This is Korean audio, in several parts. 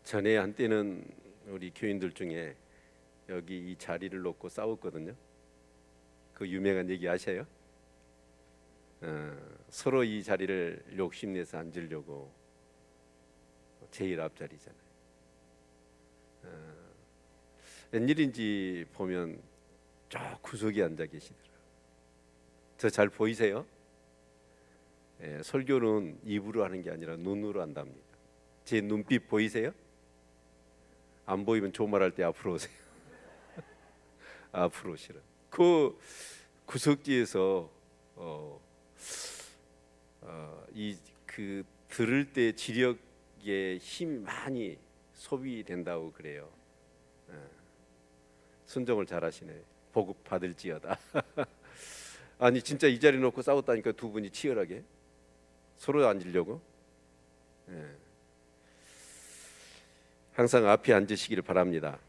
전에 한때는 우리 교인들 중에 여기 이 자리를 놓고 싸웠거든요. 그 유명한 얘기 아셔요? 서로 이 자리를 욕심내서 앉으려고 제일 앞자리잖아요. 웬일인지 보면 저 구석에 앉아 계시더라고요. 저 잘 보이세요? 설교는 입으로 하는 게 아니라 눈으로 한답니다. 제 눈빛 보이세요? 안 보이면 조말할 때 앞으로 오세요. 앞으로 오시라. 그 구석지에서 그 들을 때 지력의 힘이 많이 소비된다고 그래요. 순종을 잘하시네. 복을 받을지어다. 아니 진짜 이 자리 놓고 싸웠다니까 두 분이 치열하게 서로 앉으려고. 항상 앞에 앉으시기를 바랍니다.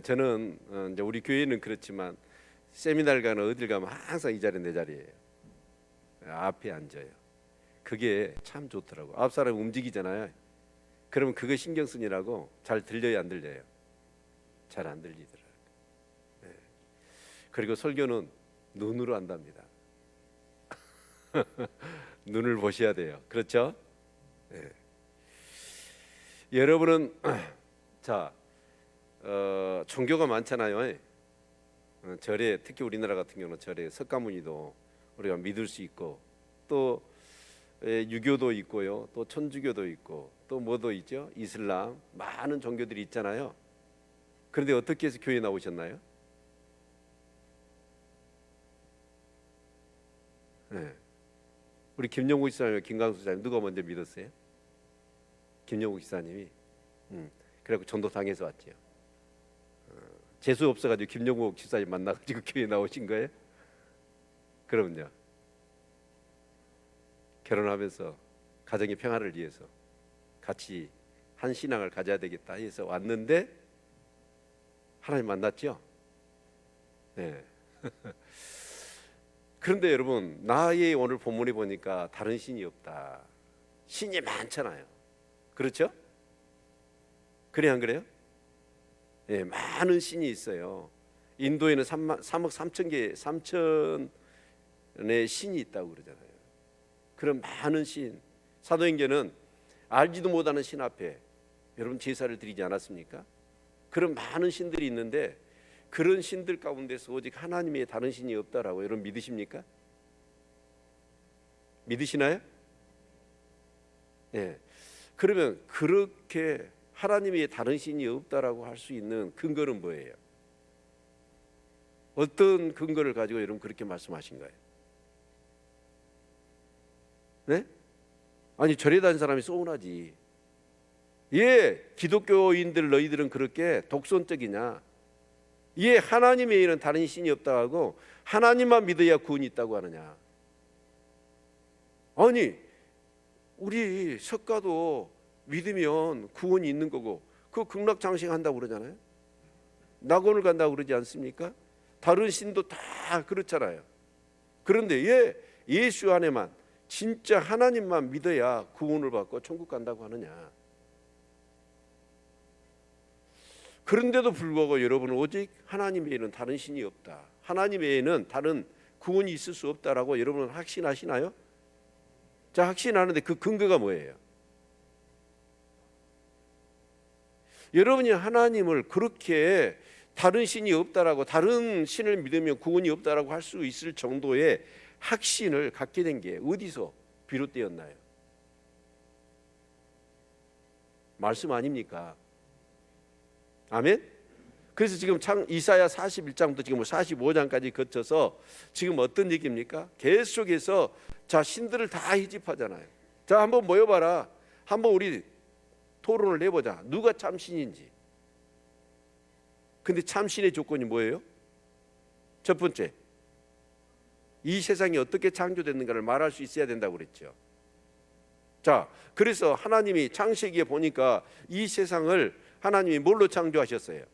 저는 이제 우리 교회는 그렇지만 세미나를 가나 어딜 가면 항상 이 자리 내 자리예요. 앞에 앉아요. 그게 참 좋더라고. 앞 사람이 움직이잖아요. 그러면 그거 신경 쓰느라고 잘 들려요, 안 들려요? 잘 안 들리더라고요. 그리고 설교는 눈으로 한답니다. 눈을 보셔야 돼요. 그렇죠? 여러분은 자 종교가 많잖아요. 절에 특히 우리나라 같은 경우는 절에 석가모니도 우리가 믿을 수 있고 또 유교도 있고요, 또 천주교도 있고 또 뭐도 있죠? 이슬람 많은 종교들이 있잖아요. 그런데 어떻게 해서 교회 나오셨나요? 우리 김영국 지사님, 김강수 지사님 누가 먼저 믿었어요? 김영국 지사님이. 그래갖고 전도당에서 왔죠. 재수 없어가지고 김영국 지사님 만나가지고 교회 나오신 거예요? 그럼요. 결혼하면서 가정의 평화를 위해서 같이 한 신앙을 가져야 되겠다 해서 왔는데 하나님 만났죠. 그런데 여러분, 나의 오늘 본문에 보니까 다른 신이 없다. 신이 많잖아요. 그렇죠? 그래 안 그래요? 많은 신이 있어요. 인도에는 3억 3천 개, 3천의 신이 있다고 그러잖아요. 그런 많은 신, 사도행전은 알지도 못하는 신 앞에 여러분 제사를 드리지 않았습니까? 그런 많은 신들이 있는데 그런 신들 가운데서 오직 하나님의 다른 신이 없다라고 여러분 믿으십니까? 믿으시나요? 그러면 그렇게 하나님의 다른 신이 없다라고 할 수 있는 근거는 뭐예요? 어떤 근거를 가지고 여러분 그렇게 말씀하신가요? 네? 아니 절에 다닌 사람이 소원하지. 기독교인들 너희들은 그렇게 독선적이냐? 하나님 외에는 다른 신이 없다고 하고 하나님만 믿어야 구원이 있다고 하느냐? 아니 우리 석가도 믿으면 구원이 있는 거고 그 극락장생 한다고 그러잖아요. 낙원을 간다고 그러지 않습니까? 다른 신도 다 그렇잖아요. 그런데 예수 안에만 진짜 하나님만 믿어야 구원을 받고 천국 간다고 하느냐? 그런데도 불구하고 여러분은 오직 하나님 외에는 다른 신이 없다, 하나님 외에는 다른 구원이 있을 수 없다라고 여러분은 확신하시나요? 자, 확신하는데 그 근거가 뭐예요? 여러분이 하나님을 그렇게 다른 신이 없다라고, 다른 신을 믿으면 구원이 없다라고 할 수 있을 정도의 확신을 갖게 된 게 어디서 비롯되었나요? 말씀 아닙니까? 아멘? 그래서 지금 이사야 41장부터 지금 45장까지 거쳐서 지금 어떤 얘기입니까? 계속해서 자, 신들을 다 희집하잖아요. 자, 한번 모여봐라. 한번 우리 토론을 해보자. 누가 참신인지. 근데 참신의 조건이 뭐예요? 첫 번째, 이 세상이 어떻게 창조됐는가를 말할 수 있어야 된다고 그랬죠. 자, 그래서 하나님이 창세기에 보니까 이 세상을 하나님이 뭘로 창조하셨어요?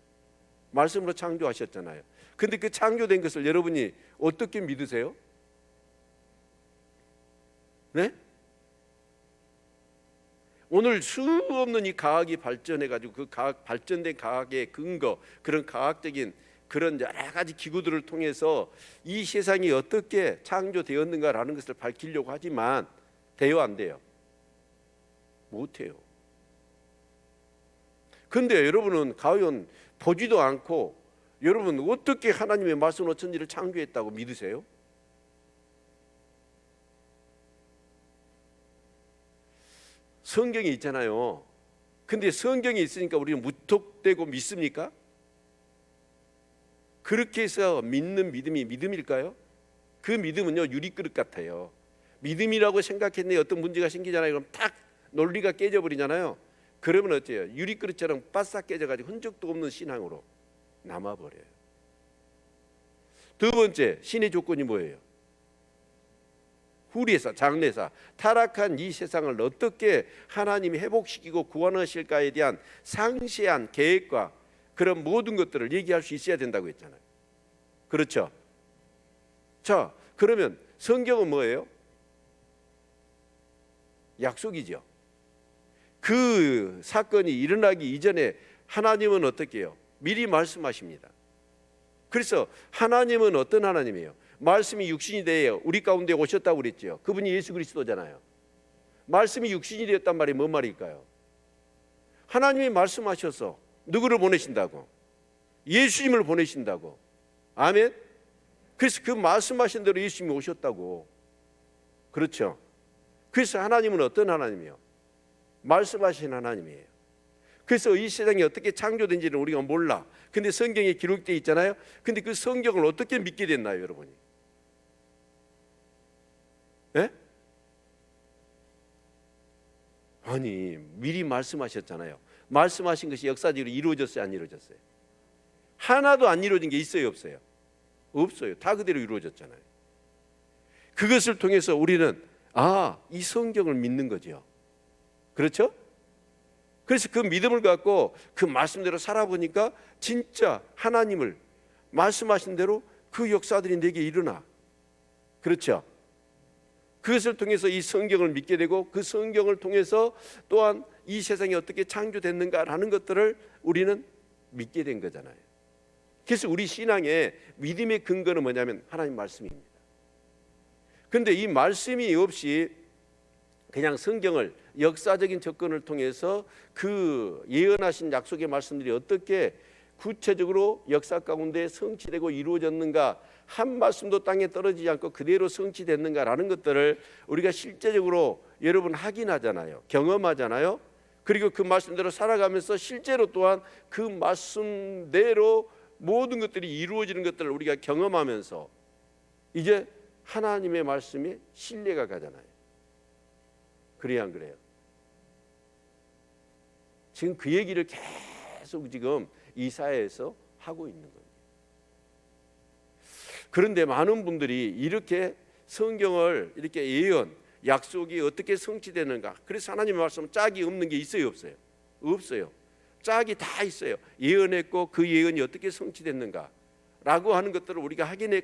말씀으로 창조하셨잖아요. 근데 그 창조된 것을 여러분이 어떻게 믿으세요? 네? 오늘 수 없는 이 과학이 발전해 가지고 그 과학, 발전된 과학의 근거, 그런 과학적인 그런 여러 가지 기구들을 통해서 이 세상이 어떻게 창조되었는가라는 것을 밝히려고 하지만 돼요, 안 돼요? 못해요. 근데 여러분은 과연 보지도 않고 여러분 어떻게 하나님의 말씀으로 천지를 창조했다고 믿으세요? 성경이 있잖아요. 근데 성경이 있으니까 우리는 무턱대고 믿습니까? 그렇게 해서 믿는 믿음이 믿음일까요? 그 믿음은요, 유리그릇 같아요. 믿음이라고 생각했는데 어떤 문제가 생기잖아요. 그럼 탁 논리가 깨져버리잖아요. 그러면 어때요? 유리그릇처럼 바싹 깨져가지고 흔적도 없는 신앙으로 남아버려요. 두 번째, 신의 조건이 뭐예요? 후리사, 장래사, 타락한 이 세상을 어떻게 하나님이 회복시키고 구원하실까에 대한 상세한 계획과 그런 모든 것들을 얘기할 수 있어야 된다고 했잖아요. 그렇죠? 자, 그러면 성경은 뭐예요? 약속이죠. 그 사건이 일어나기 이전에 하나님은 어떻게 해요? 미리 말씀하십니다. 그래서 하나님은 어떤 하나님이에요? 말씀이 육신이 되어 우리 가운데 오셨다고 그랬죠. 그분이 예수 그리스도잖아요. 말씀이 육신이 되었단 말이 뭔 말일까요? 하나님이 말씀하셔서 누구를 보내신다고? 예수님을 보내신다고. 아멘. 그래서 그 말씀하신 대로 예수님이 오셨다고. 그렇죠. 그래서 하나님은 어떤 하나님이에요? 말씀하신 하나님이에요. 그래서 이 세상이 어떻게 창조된지는 우리가 몰라. 근데 성경에 기록되어 있잖아요. 근데 그 성경을 어떻게 믿게 됐나요, 여러분이? 예? 아니, 미리 말씀하셨잖아요. 말씀하신 것이 역사적으로 이루어졌어요, 안 이루어졌어요? 하나도 안 이루어진 게 있어요, 없어요? 없어요. 다 그대로 이루어졌잖아요. 그것을 통해서 우리는 이 성경을 믿는 거죠. 그렇죠? 그래서 그 믿음을 갖고 그 말씀대로 살아보니까 진짜 하나님을 말씀하신 대로 그 역사들이 내게 일어나. 그렇죠? 그것을 통해서 이 성경을 믿게 되고 그 성경을 통해서 또한 이 세상이 어떻게 창조됐는가라는 것들을 우리는 믿게 된 거잖아요. 그래서 우리 신앙의 믿음의 근거는 뭐냐면 하나님 말씀입니다. 그런데 이 말씀이 없이 그냥 성경을 역사적인 접근을 통해서 그 예언하신 약속의 말씀들이 어떻게 구체적으로 역사 가운데 성취되고 이루어졌는가, 한 말씀도 땅에 떨어지지 않고 그대로 성취됐는가라는 것들을 우리가 실제적으로 여러분 확인하잖아요. 경험하잖아요. 그리고 그 말씀대로 살아가면서 실제로 또한 그 말씀대로 모든 것들이 이루어지는 것들을 우리가 경험하면서 이제 하나님의 말씀에 신뢰가 가잖아요. 그래야 안 그래요? 지금 그 얘기를 계속 지금 이사야에서 하고 있는 겁니다. 그런데 많은 분들이 이렇게 성경을 이렇게 예언, 약속이 어떻게 성취되는가, 그래서 하나님의 말씀은 짝이 없는 게 있어요, 없어요? 없어요. 짝이 다 있어요. 예언했고 그 예언이 어떻게 성취됐는가 라고 하는 것들을 우리가 확인해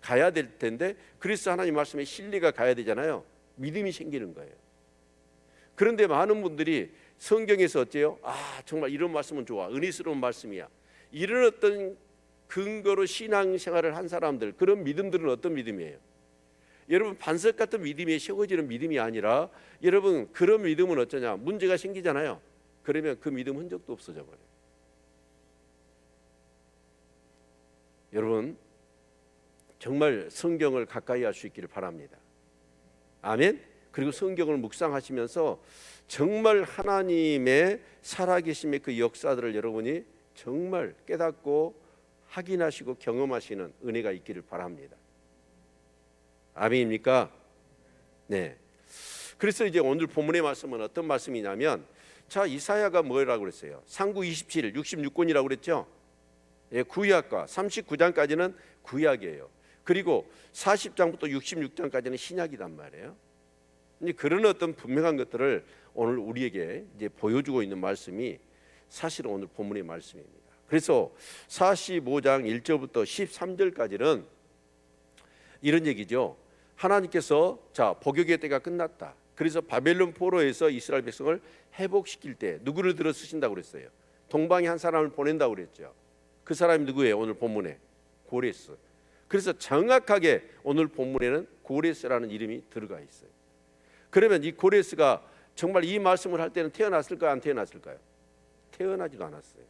가야 될 텐데, 그래서 하나님 말씀에 신뢰가 가야 되잖아요. 믿음이 생기는 거예요. 그런데 많은 분들이 성경에서 어때요? 정말 이런 말씀은 좋아, 은혜스러운 말씀이야, 이런 어떤 근거로 신앙생활을 한 사람들, 그런 믿음들은 어떤 믿음이에요? 여러분, 반석 같은 믿음이 세워지는 믿음이 아니라, 여러분 그런 믿음은 어쩌냐, 문제가 생기잖아요. 그러면 그 믿음 흔적도 없어져 버려요. 여러분, 정말 성경을 가까이 할 수 있기를 바랍니다. 아멘. 그리고 성경을 묵상하시면서 정말 하나님의 살아계심의 그 역사들을 여러분이 정말 깨닫고 확인하시고 경험하시는 은혜가 있기를 바랍니다. 아멘입니까? 네. 그래서 이제 오늘 본문의 말씀은 어떤 말씀이냐면, 자, 이사야가 뭐라고 그랬어요? 상구 27, 66권이라고 그랬죠? 예, 구약과 39장까지는 구약이에요. 그리고 40장부터 66장까지는 신약이란 말이에요. 이제 그런 어떤 분명한 것들을 오늘 우리에게 이제 보여주고 있는 말씀이 사실은 오늘 본문의 말씀입니다. 그래서 45장 1절부터 13절까지는 이런 얘기죠. 하나님께서 자, 복역의 때가 끝났다. 그래서 바벨론 포로에서 이스라엘 백성을 회복시킬 때 누구를 들어 쓰신다고 그랬어요? 동방에 한 사람을 보낸다고 그랬죠. 그 사람이 누구예요? 오늘 본문에 고레스. 그래서 정확하게 오늘 본문에는 고레스라는 이름이 들어가 있어요. 그러면 이 고레스가 정말 이 말씀을 할 때는 태어났을까요? 안 태어났을까요? 태어나지도 않았어요.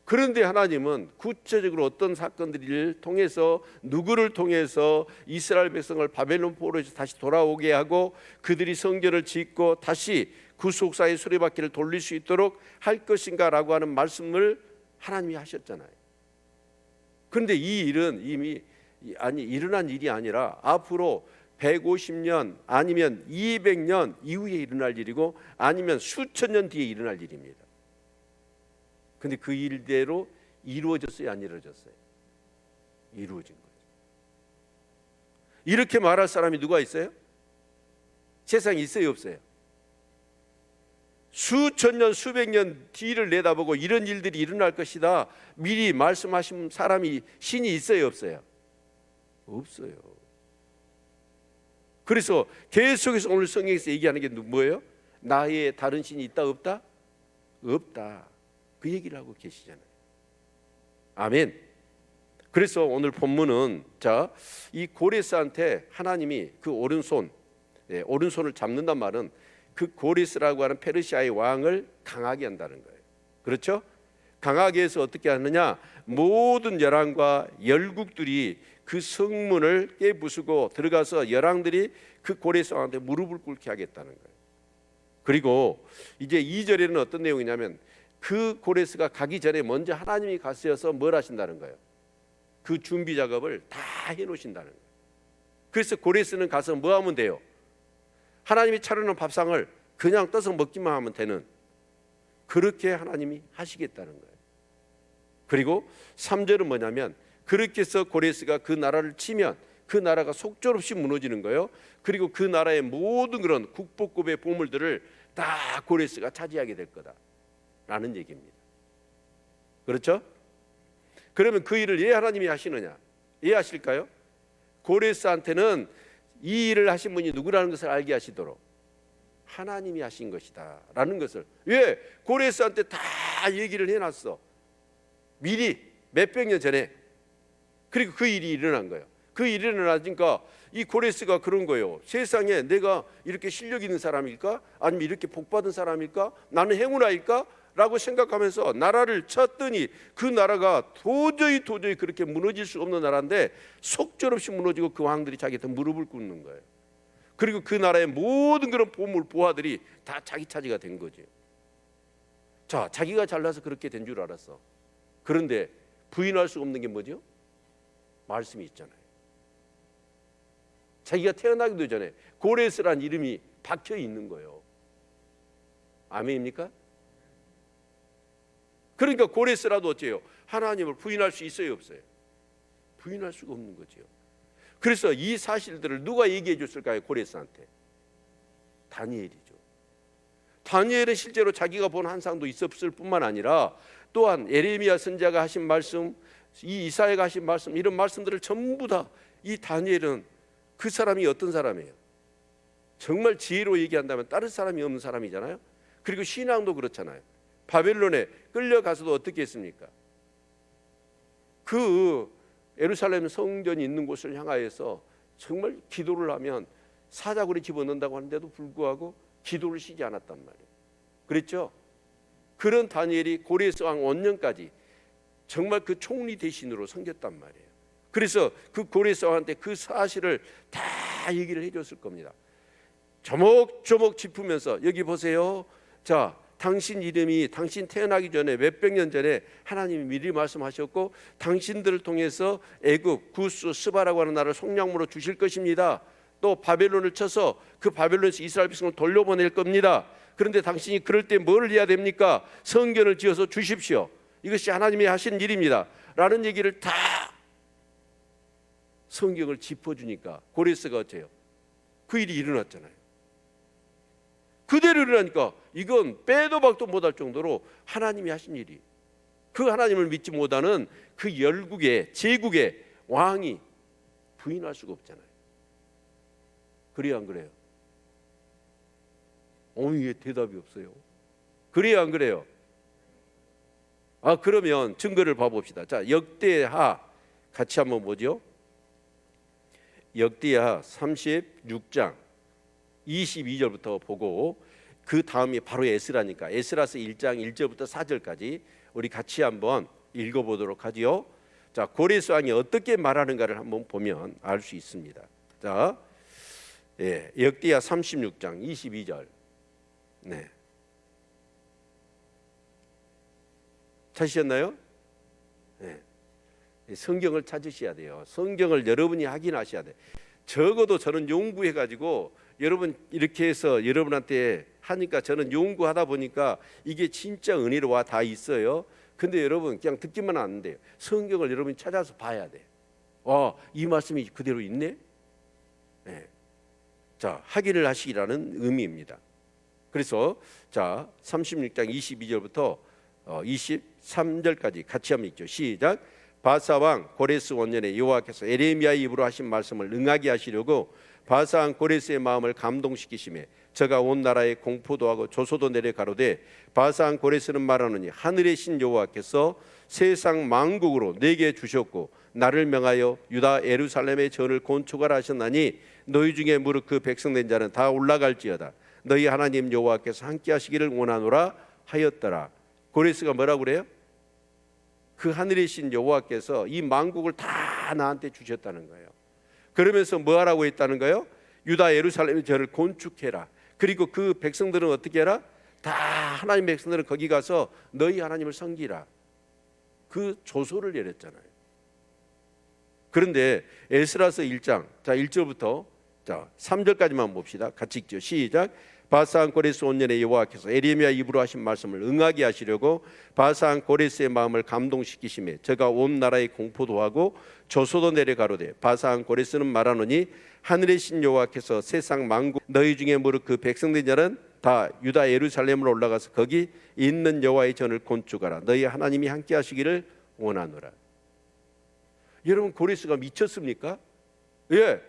그런데 하나님은 구체적으로 어떤 사건들을 통해서, 누구를 통해서 이스라엘 백성을 바벨론 포로에서 다시 돌아오게 하고 그들이 성전을 짓고 다시 구속사의 수레바퀴를 돌릴 수 있도록 할 것인가라고 하는 말씀을 하나님이 하셨잖아요. 그런데 이 일은 이미 일어난 일이 아니라 앞으로 150년 아니면 200년 이후에 일어날 일이고 아니면 수천 년 뒤에 일어날 일입니다. 근데 그 일대로 이루어졌어요, 안 이루어졌어요? 이루어진 거죠. 이렇게 말할 사람이 누가 있어요? 세상에 있어요, 없어요? 수천 년, 수백 년 뒤를 내다보고 이런 일들이 일어날 것이다 미리 말씀하신 사람이, 신이 있어요, 없어요? 없어요. 그래서 계속해서 오늘 성경에서 얘기하는 게 뭐예요? 나의 다른 신이 있다, 없다? 없다. 그 얘기를 하고 계시잖아요. 아멘. 그래서 오늘 본문은 이 고레스한테 하나님이 그 오른손을 잡는단 말은 그 고레스라고 하는 페르시아의 왕을 강하게 한다는 거예요. 그렇죠? 강하게 해서 어떻게 하느냐? 모든 열왕과 열국들이 그 성문을 깨부수고 들어가서 열왕들이 그 고레스 왕한테 무릎을 꿇게 하겠다는 거예요. 그리고 이제 2절에는 어떤 내용이냐면 그 고레스가 가기 전에 먼저 하나님이 가셔서 뭘 하신다는 거예요? 그 준비 작업을 다 해놓으신다는 거예요. 그래서 고레스는 가서 뭐 하면 돼요? 하나님이 차려놓은 밥상을 그냥 떠서 먹기만 하면 되는, 그렇게 하나님이 하시겠다는 거예요. 그리고 3절은 뭐냐면 그렇게 해서 고레스가 그 나라를 치면 그 나라가 속절없이 무너지는 거예요. 그리고 그 나라의 모든 그런 국보급의 보물들을 다 고레스가 차지하게 될 거다라는 얘기입니다. 그렇죠? 그러면 그 일을 왜 하나님이 하시느냐? 왜 하실까요? 고레스한테는 이 일을 하신 분이 누구라는 것을 알게 하시도록 하나님이 하신 것이다 라는 것을. 왜? 고레스한테 다 얘기를 해놨어, 미리 몇백 년 전에. 그리고 그 일이 일어난 거예요. 그 일이 일어나니까 이 고레스가 그런 거예요. 세상에 내가 이렇게 실력 있는 사람일까? 아니면 이렇게 복받은 사람일까? 나는 행운아일까? 라고 생각하면서 나라를 쳤더니 그 나라가 도저히 그렇게 무너질 수 없는 나라인데 속절없이 무너지고 그 왕들이 자기한테 무릎을 꿇는 거예요. 그리고 그 나라의 모든 그런 보물 보화들이 다 자기 차지가 된 거죠. 자, 자기가 잘나서 그렇게 된 줄 알았어. 그런데 부인할 수 없는 게 뭐죠? 말씀이 있잖아요. 자기가 태어나기도 전에 고레스란 이름이 박혀 있는 거예요. 아멘입니까? 그러니까 고레스라도 어째요? 하나님을 부인할 수 있어요, 없어요? 부인할 수가 없는 거죠. 그래서 이 사실들을 누가 얘기해 줬을까요? 고레스한테. 다니엘이죠. 다니엘은 실제로 자기가 본 환상도 있었을 뿐만 아니라 또한 예레미야 선지자가 하신 말씀, 이 이사야가 하신 말씀, 이런 말씀들을 전부 다 이 다니엘은, 그 사람이 어떤 사람이에요? 정말 지혜로 얘기한다면 다른 사람이 없는 사람이잖아요. 그리고 신앙도 그렇잖아요. 바벨론에 끌려가서도 어떻게 했습니까? 그 예루살렘 성전이 있는 곳을 향하여서 정말 기도를 하면 사자굴에 집어넣는다고 하는데도 불구하고 기도를 쉬지 않았단 말이에요. 그랬죠? 그런 다니엘이 고레스 왕 원년까지 정말 그 총리 대신으로 섬겼단 말이에요. 그래서 그 고레스 왕한테 그 사실을 다 얘기를 해줬을 겁니다. 조목조목 짚으면서 여기 보세요. 자, 당신 이름이 당신 태어나기 전에 몇백 년 전에 하나님이 미리 말씀하셨고 당신들을 통해서 애굽, 구스, 스바라고 하는 나라를 속량으로 주실 것입니다. 또 바벨론을 쳐서 그 바벨론에서 이스라엘 백성을 돌려보낼 겁니다. 그런데 당신이 그럴 때 뭘 해야 됩니까? 성전을 지어서 주십시오. 이것이 하나님이 하신 일입니다 라는 얘기를 다 성경을 짚어주니까 고레스가 어째요? 그 일이 일어났잖아요. 그대로 일어나니까 이건 빼도 박도 못할 정도로 하나님이 하신 일이, 그 하나님을 믿지 못하는 그 열국의 제국의 왕이 부인할 수가 없잖아요. 그래요, 안 그래요? 왜 대답이 없어요? 그래요, 안 그래요? 그러면 증거를 봐봅시다. 자, 역대하 같이 한번 보죠. 역대하 36장 22절부터 보고 그 다음이 바로 에스라니까 에스라서 1장 1절부터 4절까지 우리 같이 한번 읽어보도록 하지요. 자, 고레스 왕이 어떻게 말하는가를 한번 보면 알 수 있습니다. 자, 역대하 36장 22절. 네. 찾으셨나요? 네. 성경을 찾으셔야 돼요. 성경을 여러분이 확인하셔야 돼요. 적어도 저는 연구해가지고 여러분 이렇게 해서 여러분한테 하니까 저는 연구하다 보니까 이게 진짜 은혜로 와 다 있어요. 근데 여러분 그냥 듣기만 안 돼요. 성경을 여러분이 찾아서 봐야 돼. 이 말씀이 그대로 있네. 네. 자, 확인을 하시라는 의미입니다. 그래서 자 36장 22절부터 23절까지 같이 한번 읽죠. 시작. 바사왕 고레스 원년에 여호와께서 에레미야의 입으로 하신 말씀을 응하게 하시려고 바사왕 고레스의 마음을 감동시키시매 저가 온 나라에 공포도 하고 조소도 내려 가로되 바사왕 고레스는 말하노니 하늘의 신 여호와께서 세상 만국으로 내게 주셨고 나를 명하여 유다 예루살렘의 전을 건축하라 하셨나니 너희 중에 무릇 그 백성된 자는 다 올라갈지어다. 너희 하나님 여호와께서 함께 하시기를 원하노라 하였더라. 고레스가 뭐라고 그래요? 그 하늘의 신 여호와께서 이 만국을 다 나한테 주셨다는 거예요. 그러면서 뭐 하라고 했다는 거예요? 유다 예루살렘의 전을 건축해라. 그리고 그 백성들은 어떻게 해라? 다 하나님 백성들은 거기 가서 너희 하나님을 섬기라. 그 조소를 내렸잖아요. 그런데 에스라서 1장 자 1절부터 자 3절까지만 봅시다. 같이 읽죠. 시작. 바사한 고레스 온년에 여호와께서 에레미야 입으로 하신 말씀을 응하게 하시려고 바사한 고레스의 마음을 감동시키시매 저가 온 나라에 공포도 하고 조소도 내려 가로되 바사한 고레스는 말하노니 하늘의 신 여호와께서 세상 만국 너희 중에 무릇 그 백성된 자는 다 유다 예루살렘으로 올라가서 거기 있는 여호와의 전을 건축하라. 너희 하나님이 함께 하시기를 원하노라. 여러분 고레스가 미쳤습니까? 예.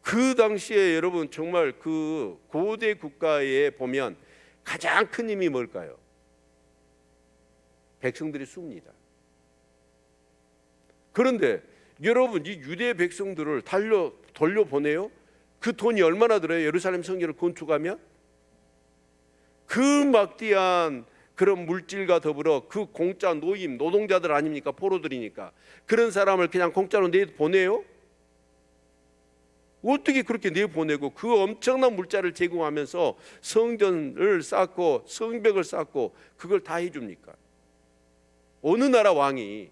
그 당시에 여러분 정말 그 고대 국가에 보면 가장 큰 힘이 뭘까요? 백성들의 수입니다. 그런데 여러분 이 유대 백성들을 돌려보내요? 그 돈이 얼마나 들어요? 예루살렘 성전을 건축하면? 그 막대한 그런 물질과 더불어 그 공짜 노임, 노동자들 아닙니까? 포로들이니까 그런 사람을 그냥 공짜로 내보내요? 어떻게 그렇게 내보내고 그 엄청난 물자를 제공하면서 성전을 쌓고 성벽을 쌓고 그걸 다 해줍니까? 어느 나라 왕이?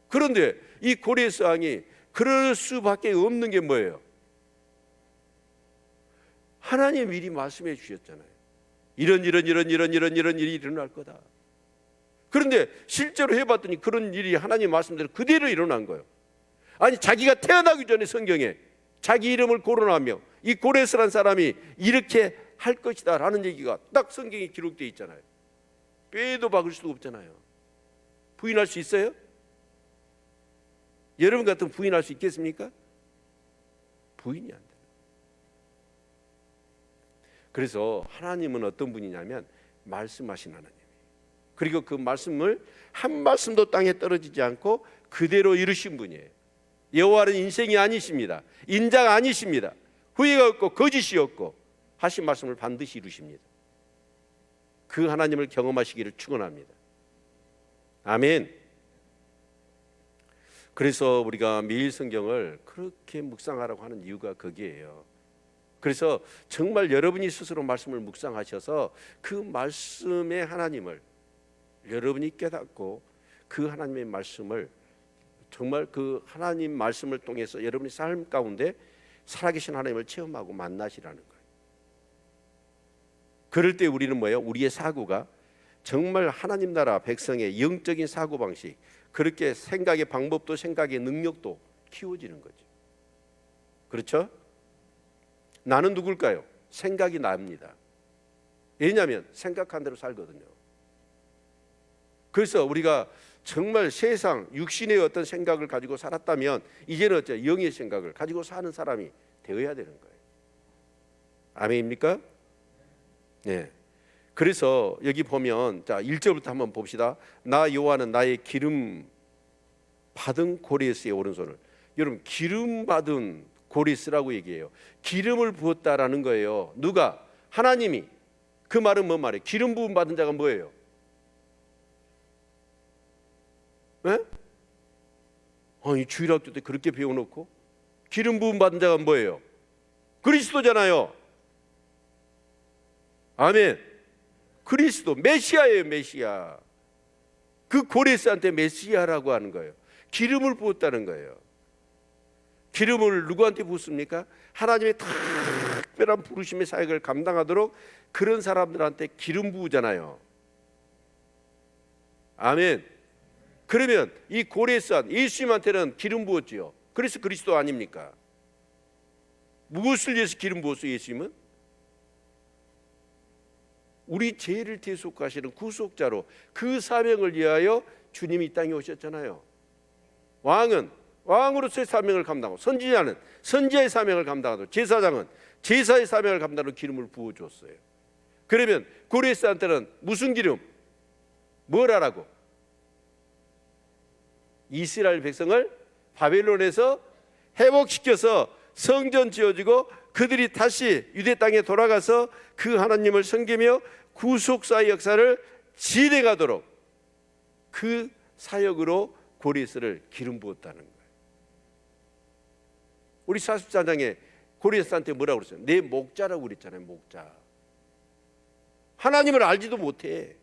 그런데 이 고레스 왕이 그럴 수밖에 없는 게 뭐예요? 하나님 미리 말씀해 주셨잖아요. 이런 일이 일어날 거다. 그런데 실제로 해봤더니 그런 일이 하나님 말씀대로 그대로 일어난 거예요. 아니 자기가 태어나기 전에 성경에 자기 이름을 거론하며 이 고레스란 사람이 이렇게 할 것이다 라는 얘기가 딱 성경에 기록되어 있잖아요. 빼도 박을 수도 없잖아요. 부인할 수 있어요? 여러분 같으면 부인할 수 있겠습니까? 부인이 안 돼요. 그래서 하나님은 어떤 분이냐면 말씀하신 하나님. 그리고 그 말씀을 한 말씀도 땅에 떨어지지 않고 그대로 이루신 분이에요. 여호와는 인생이 아니십니다. 인자가 아니십니다. 후회가 없고 거짓이 없고 하신 말씀을 반드시 이루십니다. 그 하나님을 경험하시기를 축원합니다. 아멘. 그래서 우리가 매일 성경을 그렇게 묵상하라고 하는 이유가 거기에요. 그래서 정말 여러분이 스스로 말씀을 묵상하셔서 그 말씀의 하나님을 여러분이 깨닫고 그 하나님의 말씀을 정말 그 하나님 말씀을 통해서 여러분의 삶 가운데 살아계신 하나님을 체험하고 만나시라는 거예요. 그럴 때 우리는 뭐예요? 우리의 사고가 정말 하나님 나라 백성의 영적인 사고방식, 그렇게 생각의 방법도 생각의 능력도 키워지는 거죠. 그렇죠? 나는 누굴까요? 생각이 납니다. 왜냐하면 생각한 대로 살거든요. 그래서 우리가 정말 세상 육신의 어떤 생각을 가지고 살았다면 이제는 어째 영의 생각을 가지고 사는 사람이 되어야 되는 거예요. 아멘입니까? 네. 그래서 여기 보면 자 1절부터 한번 봅시다. 나 여호와는 나의 기름 받은 고레스의 오른손을, 여러분 기름 받은 고레스라고 얘기해요. 기름을 부었다라는 거예요. 누가? 하나님이. 그 말은 뭔 말이에요? 기름 부음 받은 자가 뭐예요? 네? 아니 주일학교 때 그렇게 배워놓고 기름 부음 받은 자가 뭐예요? 그리스도잖아요. 아멘. 그리스도 메시아예요. 메시아. 그 고레스한테 메시아라고 하는 거예요. 기름을 부었다는 거예요. 기름을 누구한테 붓습니까? 하나님의 특별한 부르심의 사역을 감당하도록 그런 사람들한테 기름 부으잖아요. 아멘. 그러면 이 고레스한 예수님한테는 기름 부었지요. 그래서 그리스도 아닙니까? 무엇을 위해서 기름 부었어요? 예수님은 우리 죄를 대속하시는 구속자로 그 사명을 위하여 주님이 이 땅에 오셨잖아요. 왕은 왕으로서의 사명을 감당하고, 선지자는 선지자의 사명을 감당하고, 제사장은 제사의 사명을 감당하고 기름을 부어줬어요. 그러면 고레스한테는 무슨 기름? 뭘 하라고? 이스라엘 백성을 바벨론에서 회복시켜서 성전 지어주고 그들이 다시 유대 땅에 돌아가서 그 하나님을 섬기며 구속사의 역사를 진행하도록 그 사역으로 고레스를 기름 부었다는 거예요. 우리 44장에 고레스한테 뭐라고 그랬어요? 내 목자라고 그랬잖아요. 목자. 하나님을 알지도 못해.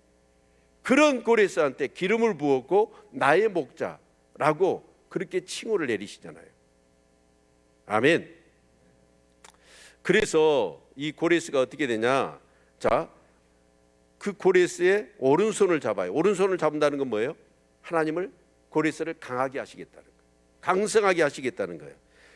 그런 고레스한테 기름을 부었고 나의 목자라고 그렇게 칭호를 내리시잖아요. 아멘. 그래서 이 고레스가 어떻게 되냐? 자, 그 고레스의 오른손을 잡아요. 오른손을 잡는다는 건 뭐예요? 하나님을, 고레스를 강하게 하시겠다는 거예요. 강성하게 하시겠다는 거예요.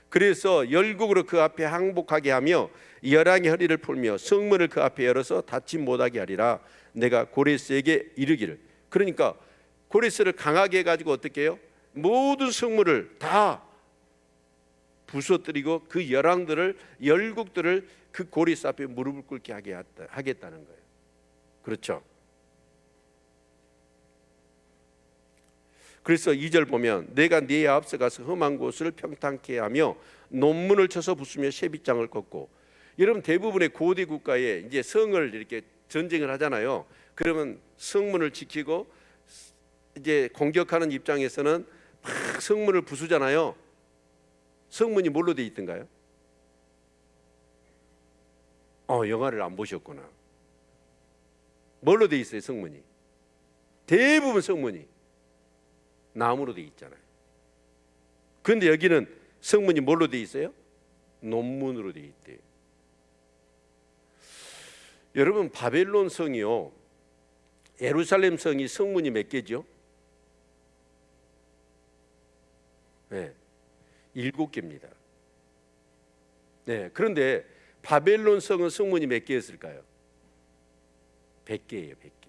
그래서 열국으로 그 앞에 항복하게 하며 열왕의 허리를 풀며 성문을 그 앞에 열어서 닫지 못하게 하리라. 내가 고레스에게 이르기를. 그러니까 고레스를 강하게 해가지고 어떻게 해요? 모든 성문을 다 부서뜨리고 그 열왕들을, 열국들을 그 고레스 앞에 무릎을 꿇게 하겠다는 거예요. 그렇죠? 그래서 2절 보면 내가 네 앞서 가서 험한 곳을 평탄케 하며 논문을 쳐서 부수며 쇠빗장을 꺾고. 여러분 대부분의 고대 국가에 이제 성을 이렇게 전쟁을 하잖아요. 그러면 성문을 지키고 이제 공격하는 입장에서는 막 성문을 부수잖아요. 성문이 뭘로 돼 있던가요? 영화를 안 보셨구나. 뭘로 돼 있어요? 성문이 대부분 성문이 나무로 돼 있잖아요. 그런데 여기는 성문이 뭘로 돼 있어요? 논문으로 돼 있대요. 여러분 바벨론 성이요, 예루살렘 성이 성문이 몇 개죠? 네, 7개입니다. 네, 그런데 바벨론 성은 성문이 몇 개였을까요? 100개예요. 100개.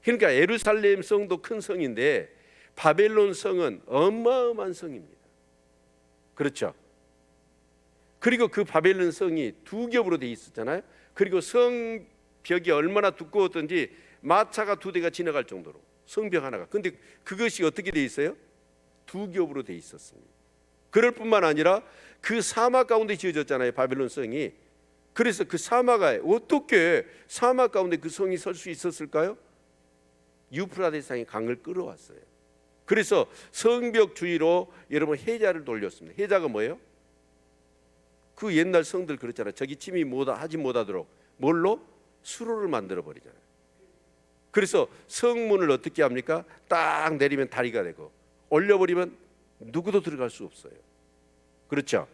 그러니까 예루살렘 성도 큰 성인데 바벨론 성은 어마어마한 성입니다. 그렇죠? 그리고 그 바벨론 성이 2겹으로 돼 있었잖아요. 그리고 성벽이 얼마나 두꺼웠던지 마차가 2대가 지나갈 정도로 성벽 하나가. 근데 그것이 어떻게 돼 있어요? 2겹으로 돼 있었습니다. 그럴 뿐만 아니라 그 사막 가운데 지어졌잖아요. 바벨론 성이. 그래서 그 사막에 어떻게 사막 가운데 그 성이 설 수 있었을까요? 유프라데스강이 강을 끌어왔어요. 그래서 성벽 주위로 여러분 해자를 돌렸습니다. 해자가 뭐예요? 그 옛날 성들 그렇잖아요. 저기 침이 하지 못하도록 뭘로? 수로를 만들어 버리잖아요. 그래서 성문을 어떻게 합니까? 딱 내리면 다리가 되고 올려버리면 누구도 들어갈 수 없어요. 그렇죠?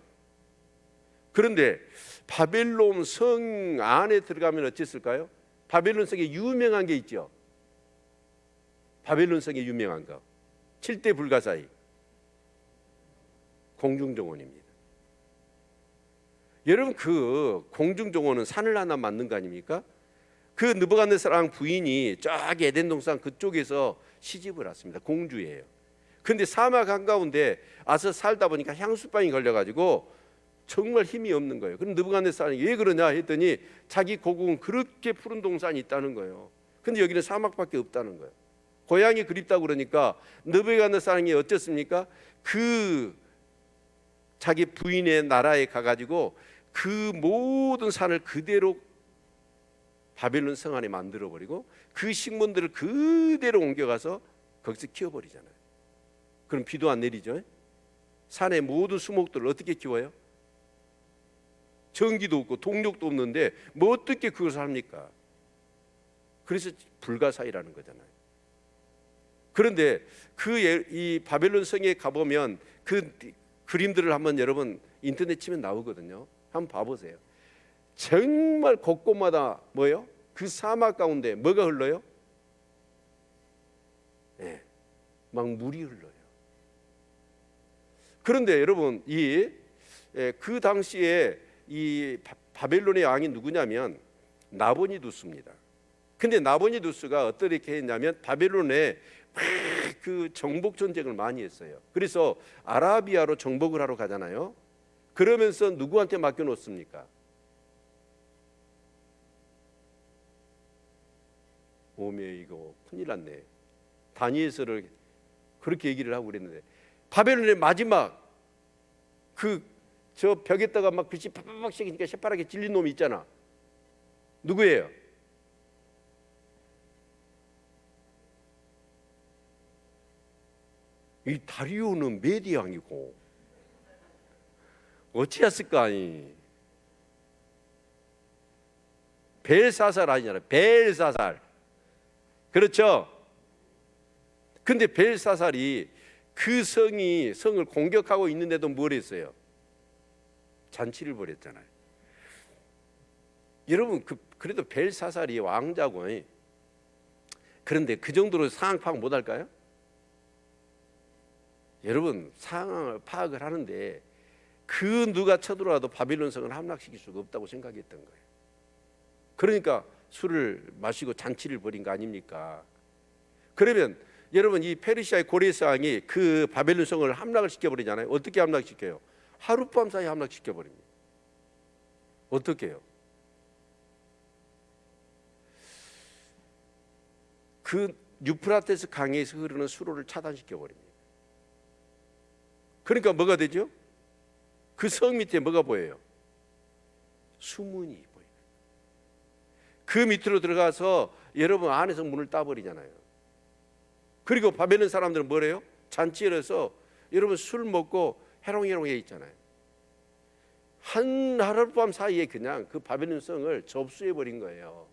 그런데 바벨론 성 안에 들어가면 어땠을까요? 바벨론 성에 유명한 게 있죠. 바벨론 성에 유명한 거 7대 불가사의 공중정원입니다. 여러분 그 공중정원은 산을 하나 만든 거 아닙니까? 그 느부갓네살 왕 부인이 저기 에덴 동산 그쪽에서 시집을 왔습니다. 공주예요. 그런데 사막 한가운데 와서 살다 보니까 향수병이 걸려가지고 정말 힘이 없는 거예요. 그럼 느부갓네살이 왜 그러냐 했더니 자기 고국은 그렇게 푸른 동산이 있다는 거예요. 근데 여기는 사막밖에 없다는 거예요. 고향이 그립다고 그러니까 느부갓네살이 어쨌습니까? 그 자기 부인의 나라에 가가지고 그 모든 산을 그대로 바벨론 성 안에 만들어버리고 그 식물들을 그대로 옮겨가서 거기서 키워버리잖아요. 그럼 비도 안 내리죠. 산의 모든 수목들을 어떻게 키워요? 전기도 없고 동력도 없는데 뭐 어떻게 그것을 합니까? 그래서 불가사의라는 거잖아요. 그런데 이 바벨론 성에 가보면 그 그림들을 한번 여러분 인터넷 치면 나오거든요. 한번 봐보세요. 정말 곳곳마다 뭐예요? 그 사막 가운데 뭐가 흘러요? 네, 막 물이 흘러요. 그런데 여러분 그 당시에 이 바벨론의 왕이 누구냐면 나보니두스입니다. 근데 나보니두스가 어떻게 했냐면 바벨론에 그 정복 전쟁을 많이 했어요. 그래서 아라비아로 정복을 하러 가잖아요. 그러면서 누구한테 맡겨놓습니까? 오메 이거 큰일 났네. 다니엘서를 그렇게 얘기를 하고 그랬는데 바벨론의 마지막 저 벽에다가 막 빛이 팍팍 새기니까 새파랗게 질린 놈이 있잖아. 누구예요? 이 다리오는 메디 왕이고 어찌했을까? 아니 벨사살 아니잖아요. 벨사살. 그렇죠? 근데 벨사살이 그 성을 공격하고 있는데도 뭘 했어요? 잔치를 벌였잖아요. 여러분 그래도 벨사살이 왕자고 그런데 그 정도로 상황 파악 못할까요? 여러분 상황을 파악을 하는데 그 누가 쳐들어와도 바빌론 성을 함락시킬 수가 없다고 생각했던 거예요. 그러니까 술을 마시고 잔치를 벌인 거 아닙니까? 그러면 여러분 이 페르시아의 고레스 왕이 그 바벨론 성을 함락을 시켜버리잖아요. 어떻게 함락시켜요? 하룻밤 사이에 함락시켜버립니다. 어떻게 해요? 그 유프라테스 강에서 흐르는 수로를 차단시켜버립니다. 그러니까 뭐가 되죠? 그 성 밑에 뭐가 보여요? 수문이 보여요. 그 밑으로 들어가서 여러분 안에서 문을 따버리잖아요. 그리고 바벨론 사람들은 뭐래요? 잔치를 해서 여러분 술 먹고 해롱해롱해 있잖아요. 하룻밤 사이에 그냥 그 바벨론 성을 접수해 버린 거예요.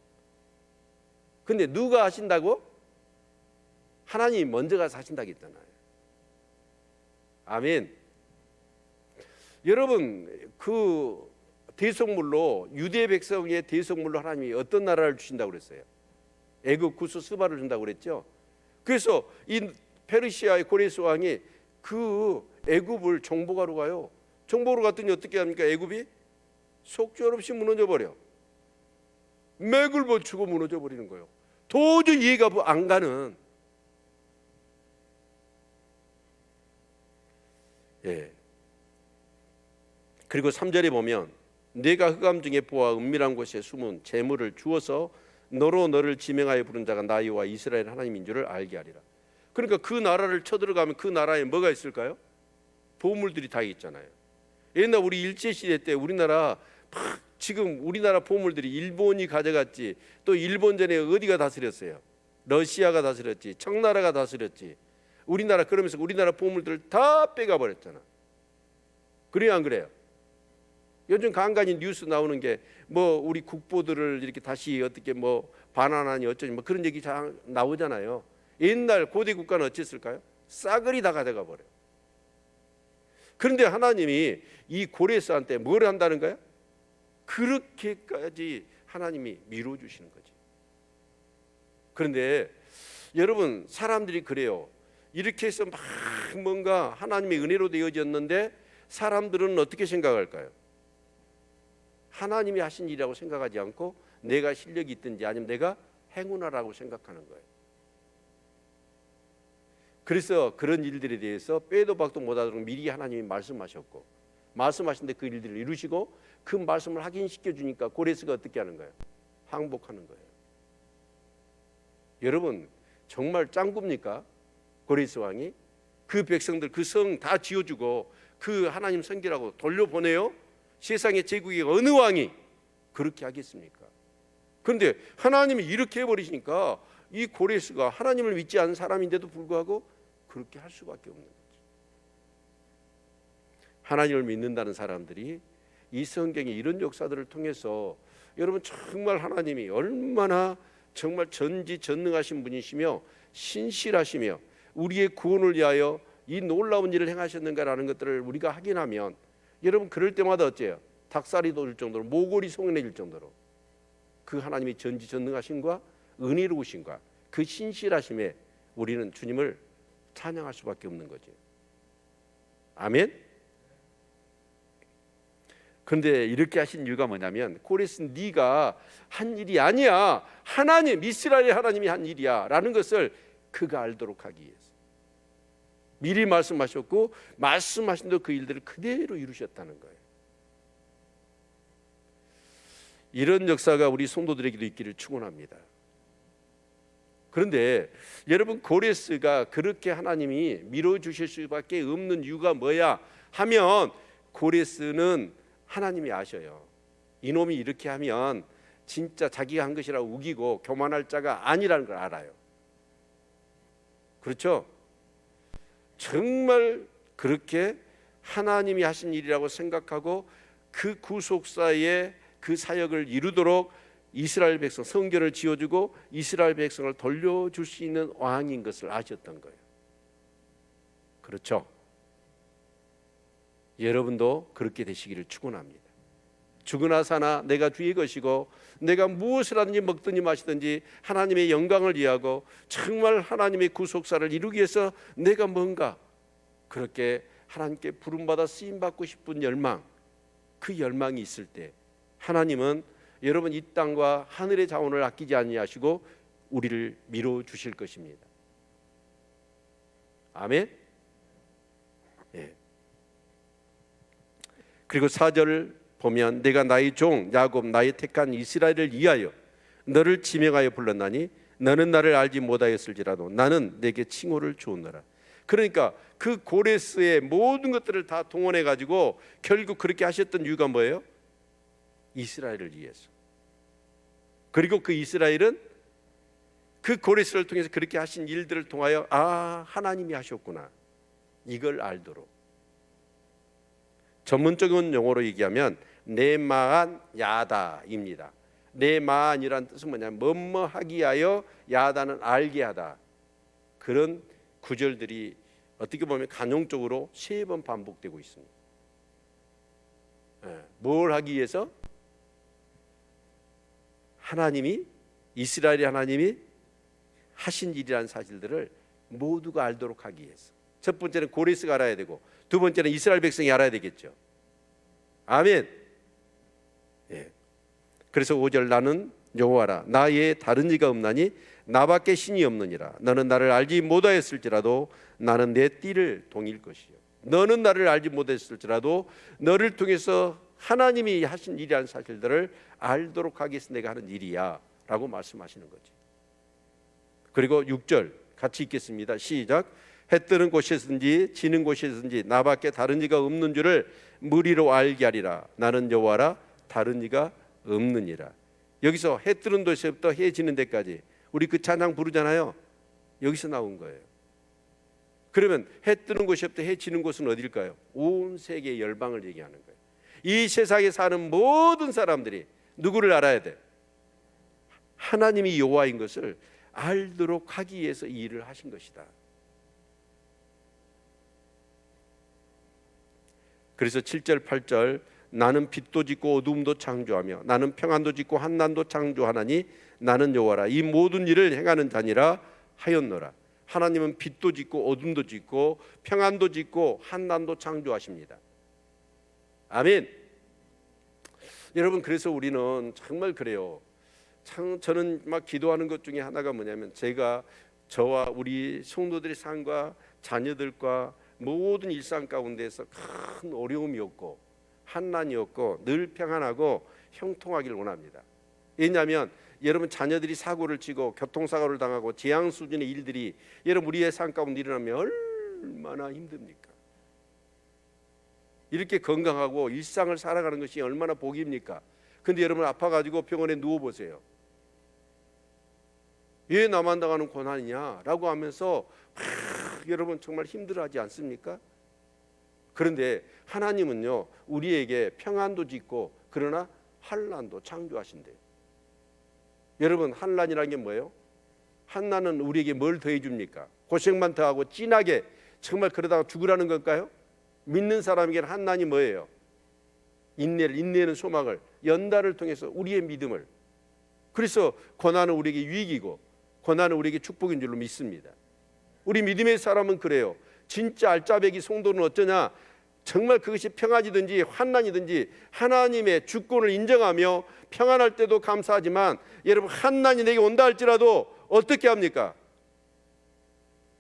근데 누가 하신다고? 하나님이 먼저 가서 하신다고 했잖아요. 아멘. 여러분 그 대속물로 유대 백성의 대속물로 하나님이 어떤 나라를 주신다고 그랬어요? 애굽 구스 스바를 준다고 그랬죠. 그래서 이 페르시아의 고레스 왕이 그 애굽을 정복하러 가요. 정복하러 갔더니 어떻게 합니까? 애굽이 속절없이 무너져 버려. 맥을 뻗치고 무너져 버리는 거예요. 도저히 이해가 안 가는. 예. 그리고 3절에 보면 내가 흑암 중에 보아 은밀한 곳에 숨은 재물을 주어서 너로 너를 지명하여 부른 자가 나 여호와 이스라엘 하나님인 줄을 알게 하리라. 그러니까 그 나라를 쳐들어가면 그 나라에 뭐가 있을까요? 보물들이 다 있잖아요. 옛날 우리 일제시대 때 우리나라 지금 우리나라 보물들이 일본이 가져갔지, 또 일본 전에 어디가 다스렸어요? 러시아가 다스렸지, 청나라가 다스렸지. 우리나라 그러면서 우리나라 보물들을 다 빼가 버렸잖아. 그래요 안 그래요? 요즘 간간히 뉴스 나오는 게 뭐 우리 국보들을 이렇게 다시 어떻게 뭐 반환하니 어쩌니 뭐 그런 얘기 잘 나오잖아요. 옛날 고대 국가는 어땠을까요? 싸그리 다 가져가 버려. 그런데 하나님이 이 고레스한테 뭘 한다는 거야? 그렇게까지 하나님이 밀어주시는 거지. 그런데 여러분 사람들이 그래요. 이렇게 해서 막 뭔가 하나님의 은혜로 되어졌는데 사람들은 어떻게 생각할까요? 하나님이 하신 일이라고 생각하지 않고 내가 실력이 있든지 아니면 내가 행운아라고 생각하는 거예요. 그래서 그런 일들에 대해서 빼도 박도 못하도록 미리 하나님이 말씀하셨고 말씀하신 데 그 일들을 이루시고 그 말씀을 확인시켜 주니까 고레스가 어떻게 하는 거예요? 항복하는 거예요. 여러분 정말 짱굽니까? 고레스 왕이 그 백성들 그 성 다 지어주고 그 하나님 섬기라고 돌려보내요? 세상의 제국의 어느 왕이 그렇게 하겠습니까? 그런데 하나님이 이렇게 해버리시니까 이 고레스가 하나님을 믿지 않은 사람인데도 불구하고 그렇게 할 수밖에 없는 거죠. 하나님을 믿는다는 사람들이 이 성경의 이런 역사들을 통해서 여러분 정말 하나님이 얼마나 정말 전지전능하신 분이시며 신실하시며 우리의 구원을 위하여 이 놀라운 일을 행하셨는가라는 것들을 우리가 확인하면 여러분 그럴 때마다 어째요? 닭살이 돋을 정도로 모골이 송해질 정도로 그 하나님의 전지전능하심과 은혜로우심과 그 신실하심에 우리는 주님을 찬양할 수밖에 없는 거죠. 아멘. 그런데 이렇게 하신 이유가 뭐냐면 고레스 네가 한 일이 아니야. 하나님 이스라엘의 하나님이 한 일이야 라는 것을 그가 알도록 하기 위해서 미리 말씀하셨고 말씀하신 대로 그 일들을 그대로 이루셨다는 거예요. 이런 역사가 우리 성도들에게도 있기를 축원합니다. 그런데 여러분 고레스가 그렇게 하나님이 밀어주실 수밖에 없는 이유가 뭐야 하면 고레스는 하나님이 아셔요. 이놈이 이렇게 하면 진짜 자기가 한 것이라고 우기고 교만할 자가 아니라는 걸 알아요. 그렇죠? 정말 그렇게 하나님이 하신 일이라고 생각하고 그 구속사의 그 사역을 이루도록 이스라엘 백성 성전을 지어주고 이스라엘 백성을 돌려줄 수 있는 왕인 것을 아셨던 거예요. 그렇죠? 여러분도 그렇게 되시기를 축원합니다. 죽으나 사나 내가 주의 것이고 내가 무엇을 하든지 먹든지 마시든지 하나님의 영광을 위하고 정말 하나님의 구속사를 이루기 위해서 내가 뭔가 그렇게 하나님께 부름받아 쓰임받고 싶은 열망, 그 열망이 있을 때 하나님은 여러분 이 땅과 하늘의 자원을 아끼지 아니하시고 우리를 밀어주실 것입니다. 아멘. 예. 그리고 4절을 보면 내가 나의 종 야곱 나의 택한 이스라엘을 위하여 너를 지명하여 불렀나니 너는 나를 알지 못하였을지라도 나는 내게 칭호를 주었노라. 그러니까 그 고레스의 모든 것들을 다 동원해 가지고 결국 그렇게 하셨던 이유가 뭐예요? 이스라엘을 위해서. 그리고 그 이스라엘은 그 고레스를 통해서 그렇게 하신 일들을 통하여 아 하나님이 하셨구나 이걸 알도록. 전문적인 용어로 얘기하면 네마안 야다입니다. 네마안이란 뜻은 뭐냐면 뭐뭐하기 위하여 야다는 알게 하다. 그런 구절들이 어떻게 보면 간용적으로 3번 반복되고 있습니다. 뭘 하기 위해서? 하나님이 이스라엘의 하나님이 하신 일이라는 사실들을 모두가 알도록 하기 위해서. 첫 번째는 고레스가 알아야 되고 두 번째는 이스라엘 백성이 알아야 되겠죠. 아멘. 예. 그래서 5절 나는 여호와라 나의 다른 이가 없나니 나밖에 신이 없느니라. 너는 나를 알지 못하였을지라도 나는 내 띠를 동일 것이요. 너는 나를 알지 못했을지라도 너를 통해서 하나님이 하신 일이라는 사실들을 알도록 하기 위해서 내가 하는 일이야 라고 말씀하시는 거지. 그리고 6절 같이 읽겠습니다. 시작. 해 뜨는 곳에서든지 지는 곳에서든지 나밖에 다른 이가 없는 줄을 무리로 알게 하리라. 나는 여호와라 다른 이가 없느니라. 여기서 해 뜨는 곳에서부터 해 지는 데까지 우리 그 찬양 부르잖아요. 여기서 나온 거예요. 그러면 해 뜨는 곳에서부터 해 지는 곳은 어딜까요? 온 세계의 열방을 얘기하는 거예요. 이 세상에 사는 모든 사람들이 누구를 알아야 돼? 하나님이 여호와인 것을 알도록 하기 위해서 이 일을 하신 것이다. 그래서 7절 8절 나는 빛도 짓고 어두움도 창조하며 나는 평안도 짓고 한난도 창조하나니 나는 여호와라 이 모든 일을 행하는 자니라 하였노라. 하나님은 빛도 짓고 어둠도 짓고 평안도 짓고 한난도 창조하십니다. 아멘. 여러분 그래서 우리는 정말 그래요. 참 저는 막 기도하는 것 중에 하나가 뭐냐면 제가 저와 우리 성도들의 삶과 자녀들과 모든 일상 가운데서 큰 어려움이 없고 환난이 없고 늘 평안하고 형통하기를 원합니다. 왜냐하면 여러분 자녀들이 사고를 치고 교통사고를 당하고 재앙 수준의 일들이 여러분 우리의 삶 가운데 일어나면 얼마나 힘듭니까? 이렇게 건강하고 일상을 살아가는 것이 얼마나 복입니까? 근데 여러분 아파가지고 병원에 누워보세요. 왜 나만 당하는 고난이냐 라고 하면서 여러분 정말 힘들어하지 않습니까? 그런데 하나님은요 우리에게 평안도 짓고 그러나 환난도 창조하신대요. 여러분 환난이라는 게 뭐예요? 환난은 우리에게 뭘 더해 줍니까? 고생만 더하고 진하게 정말 그러다가 죽으라는 걸까요? 믿는 사람에게는 환난이 뭐예요? 인내는 소망을, 연단을 통해서 우리의 믿음을. 그래서 고난은 우리에게 유익이고 고난은 우리에게 축복인 줄로 믿습니다. 우리 믿음의 사람은 그래요. 진짜 알짜배기 성도는 어쩌냐? 정말 그것이 평안이든지 환난이든지 하나님의 주권을 인정하며 평안할 때도 감사하지만 여러분 환난이 내게 온다 할지라도 어떻게 합니까?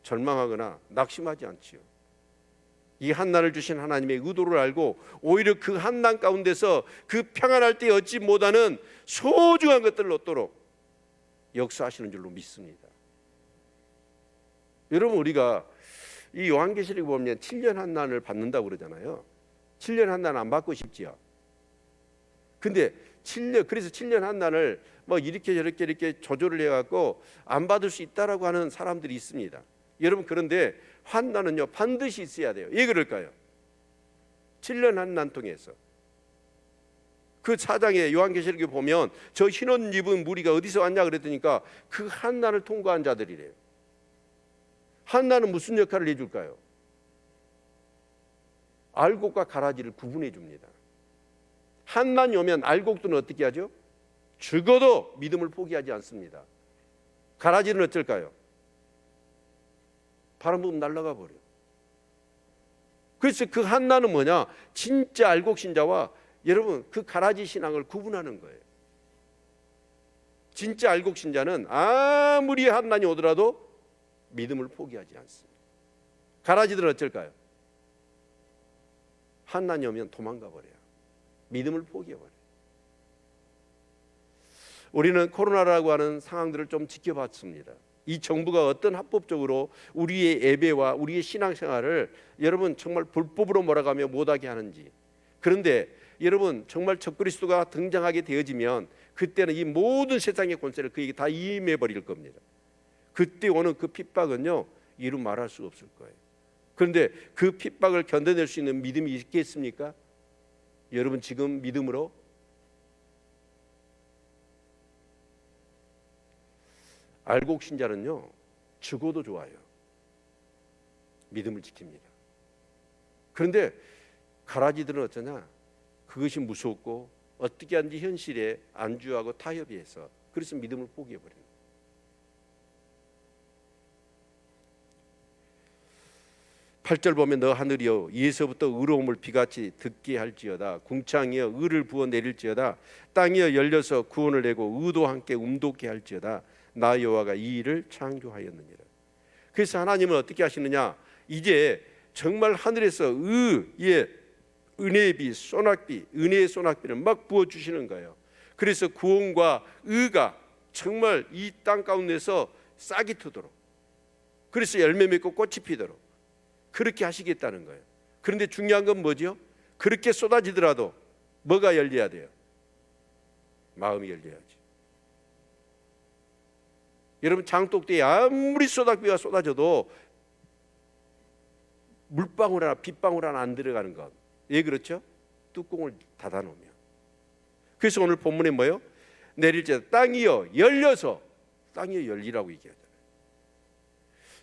절망하거나 낙심하지 않지요. 이 환난을 주신 하나님의 의도를 알고 오히려 그 환난 가운데서 그 평안할 때 얻지 못하는 소중한 것들을 얻도록 역사하시는 줄로 믿습니다. 여러분 우리가 이 요한계시록에 보면 7년 환난을 받는다고 그러잖아요. 7년 환난 안 받고 싶지요. 근데 그래서 7년 환난을 뭐 이렇게 저렇게 이렇게 조절을 해갖고 안 받을 수 있다라고 하는 사람들이 있습니다. 여러분 그런데 환난은요 반드시 있어야 돼요. 왜 그럴까요? 7년 환난 통해서 그 4장에 요한계시록에 보면 저 흰 옷 입은 무리가 어디서 왔냐 그랬더니까 그 환난을 통과한 자들이래요. 환난은 무슨 역할을 해줄까요? 알곡과 가라지를 구분해 줍니다. 환난이 오면 알곡들은 어떻게 하죠? 죽어도 믿음을 포기하지 않습니다. 가라지는 어쩔까요? 바람 부으면 날아가 버려요. 그래서 그 환난은 뭐냐? 진짜 알곡 신자와 여러분 그 가라지 신앙을 구분하는 거예요. 진짜 알곡 신자는 아무리 환난이 오더라도 믿음을 포기하지 않습니다. 가라지들은 어쩔까요? 환난이 오면 도망가 버려요. 믿음을 포기해 버려요. 우리는 코로나라고 하는 상황들을 좀 지켜봤습니다. 이 정부가 어떤 합법적으로 우리의 예배와 우리의 신앙생활을 여러분 정말 불법으로 몰아가며 못하게 하는지. 그런데 여러분 정말 적그리스도가 등장하게 되어지면 그때는 이 모든 세상의 권세를 그에게 다 임해 버릴 겁니다. 그때 오는 그 핍박은요 이루 말할 수 없을 거예요. 그런데 그 핍박을 견뎌낼 수 있는 믿음이 있겠습니까? 여러분 지금 믿음으로 알곡 신자는요 죽어도 좋아요. 믿음을 지킵니다. 그런데 가라지들은 어쩌냐? 그것이 무섭고 어떻게 하는지 현실에 안주하고 타협해서 그래서 믿음을 포기해버립니다. 8절 보면 너 하늘이여 위에서부터 의로움을 비같이 듣게 할지어다. 궁창이여 의를 부어 내릴지어다. 땅이여 열려서 구원을 내고 의도 함께 움돋게 할지어다. 나 여호와가 이 일을 창조하였느니라. 그래서 하나님은 어떻게 하시느냐? 이제 정말 하늘에서 은혜의 비, 소낙비, 은혜의 소낙비를 막 부어주시는 거예요. 그래서 구원과 의가 정말 이 땅 가운데서 싹이 트도록, 그래서 열매 맺고 꽃이 피도록 그렇게 하시겠다는 거예요. 그런데 중요한 건 뭐죠? 그렇게 쏟아지더라도 뭐가 열려야 돼요? 마음이 열려야지. 여러분 장독대에 아무리 소낙비가 쏟아져도 물방울 하나 빗방울 하나 안 들어가는 것. 왜 그렇죠? 뚜껑을 닫아놓으면. 그래서 오늘 본문에 뭐예요? 내릴지어다 땅이여 열려서, 땅이여 열리라고 얘기하잖아요.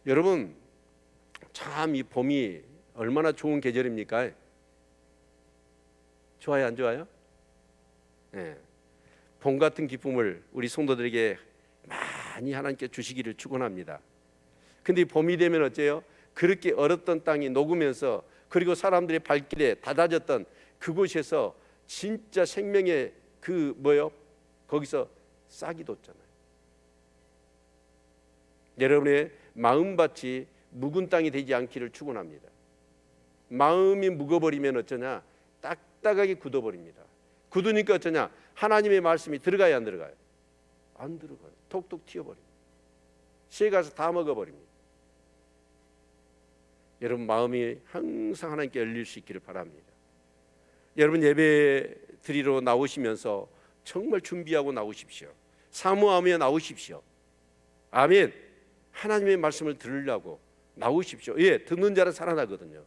여러분 참 이 봄이 얼마나 좋은 계절입니까? 좋아요 안 좋아요? 네. 봄 같은 기쁨을 우리 성도들에게 많이 하나님께 주시기를 축원합니다. 근데 봄이 되면 어째요? 그렇게 얼었던 땅이 녹으면서 그리고 사람들의 발길에 닫아졌던 그곳에서 진짜 생명의 그 뭐요? 거기서 싹이 돋잖아요. 여러분의 마음밭이 묵은 땅이 되지 않기를 축원합니다. 마음이 묵어버리면 어쩌냐? 딱 딱딱하게 굳어버립니다. 굳으니까 어쩌냐? 하나님의 말씀이 들어가야 안 들어가요? 안 들어가요. 톡톡 튀어버립니다. 새 가서 다 먹어버립니다. 여러분 마음이 항상 하나님께 열릴 수 있기를 바랍니다. 여러분 예배 드리러 나오시면서 정말 준비하고 나오십시오. 사모하며 나오십시오. 아멘. 하나님의 말씀을 들으려고 나오십시오. 예, 듣는 자는 살아나거든요.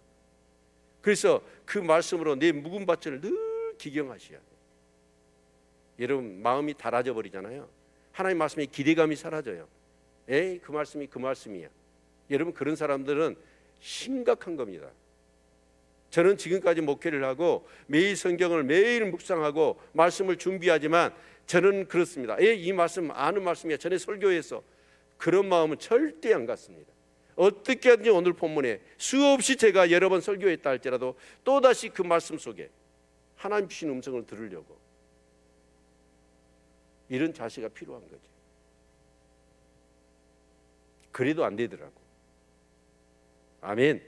그래서 그 말씀으로 내 묵은 밭을 늘 기경하셔야 돼요. 여러분 마음이 닳아져 버리잖아요. 하나님 말씀에 기대감이 사라져요. 에이, 그 말씀이 그 말씀이야. 여러분 그런 사람들은 심각한 겁니다. 저는 지금까지 목회를 하고 매일 성경을 매일 묵상하고 말씀을 준비하지만 저는 그렇습니다. 이 말씀 아는 말씀이야. 전에 설교에서 그런 마음은 절대 안 갖습니다. 어떻게 하든지 오늘 본문에 수없이 제가 여러 번 설교했다 할지라도 또다시 그 말씀 속에 하나님 주신 음성을 들으려고 이런 자세가 필요한 거죠. 그래도 안 되더라고. 아멘.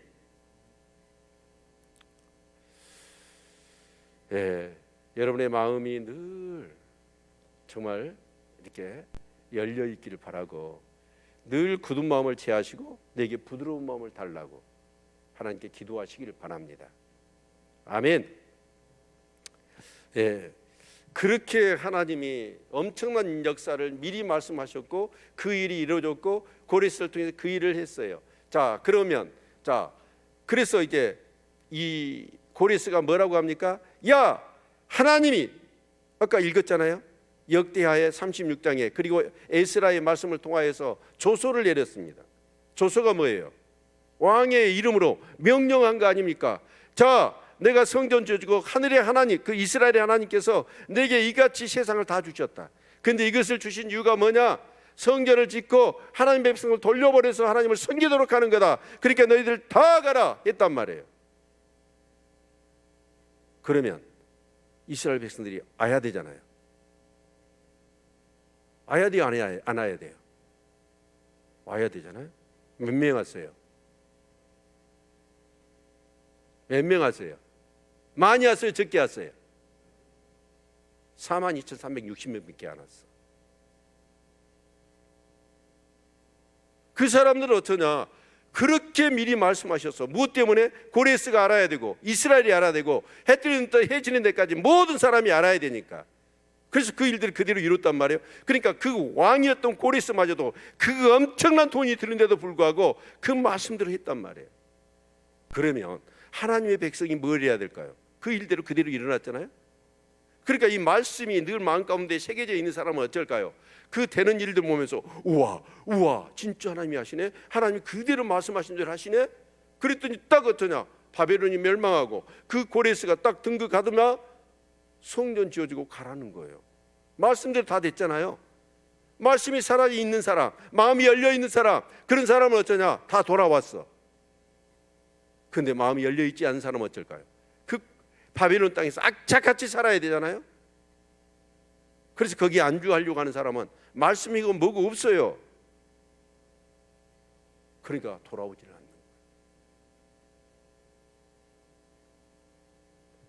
예, 여러분의 마음이 늘 정말 이렇게 열려 있기를 바라고 늘 굳은 마음을 제하시고 내게 부드러운 마음을 달라고 하나님께 기도하시기를 바랍니다. 아멘. 예, 그렇게 하나님이 엄청난 역사를 미리 말씀하셨고 그 일이 이루어졌고 고레스를 통해서 그 일을 했어요. 자, 그러면 그래서 이제 이 고레스가 뭐라고 합니까? 야, 하나님이 아까 읽었잖아요. 역대하의 36장에 그리고 에스라의 말씀을 통하여서 조서를 내렸습니다. 조서가 뭐예요? 왕의 이름으로 명령한 거 아닙니까? 자, 내가 성전 지어주고 하늘의 하나님, 그 이스라엘의 하나님께서 내게 이같이 세상을 다 주셨다. 근데 이것을 주신 이유가 뭐냐? 성전을 짓고 하나님 백성을 돌려보내서 하나님을 섬기도록 하는 거다. 그러니까 너희들 다 가라 했단 말이에요. 그러면 이스라엘 백성들이 와야 되잖아요. 와야 돼요, 안 와야 돼요? 와야 되잖아요. 몇 명 왔어요? 몇 명 왔어요? 많이 왔어요, 적게 왔어요? 42,360명밖에 안 왔어. 그 사람들은 어떠냐? 그렇게 미리 말씀하셔서 무엇 때문에? 고레스가 알아야 되고 이스라엘이 알아야 되고 해 지는 데까지 모든 사람이 알아야 되니까. 그래서 그 일들을 그대로 이뤘단 말이에요. 그러니까 그 왕이었던 고레스마저도 그 엄청난 돈이 드는데도 불구하고 그 말씀대로 했단 말이에요. 그러면 하나님의 백성이 뭘 해야 될까요? 그 일대로 그대로 일어났잖아요. 그러니까 이 말씀이 늘 마음 가운데 새겨져 있는 사람은 어쩔까요? 그 되는 일들 보면서 우와 진짜 하나님이 하시네. 하나님이 그대로 말씀하신 대로 하시네. 그랬더니 딱 어떠냐? 바벨론이 멸망하고 그 고레스가 딱 등극하더만 성전 지어주고 가라는 거예요. 말씀대로 다 됐잖아요. 말씀이 살아있는 사람, 마음이 열려있는 사람, 그런 사람은 어쩌냐? 다 돌아왔어. 근데 마음이 열려있지 않은 사람은 어쩔까요? 그 바벨론 땅에서 악착같이 살아야 되잖아요. 그래서 거기에 안주하려고 하는 사람은 말씀이고 뭐고 없어요. 그러니까 돌아오질 않는 거예요.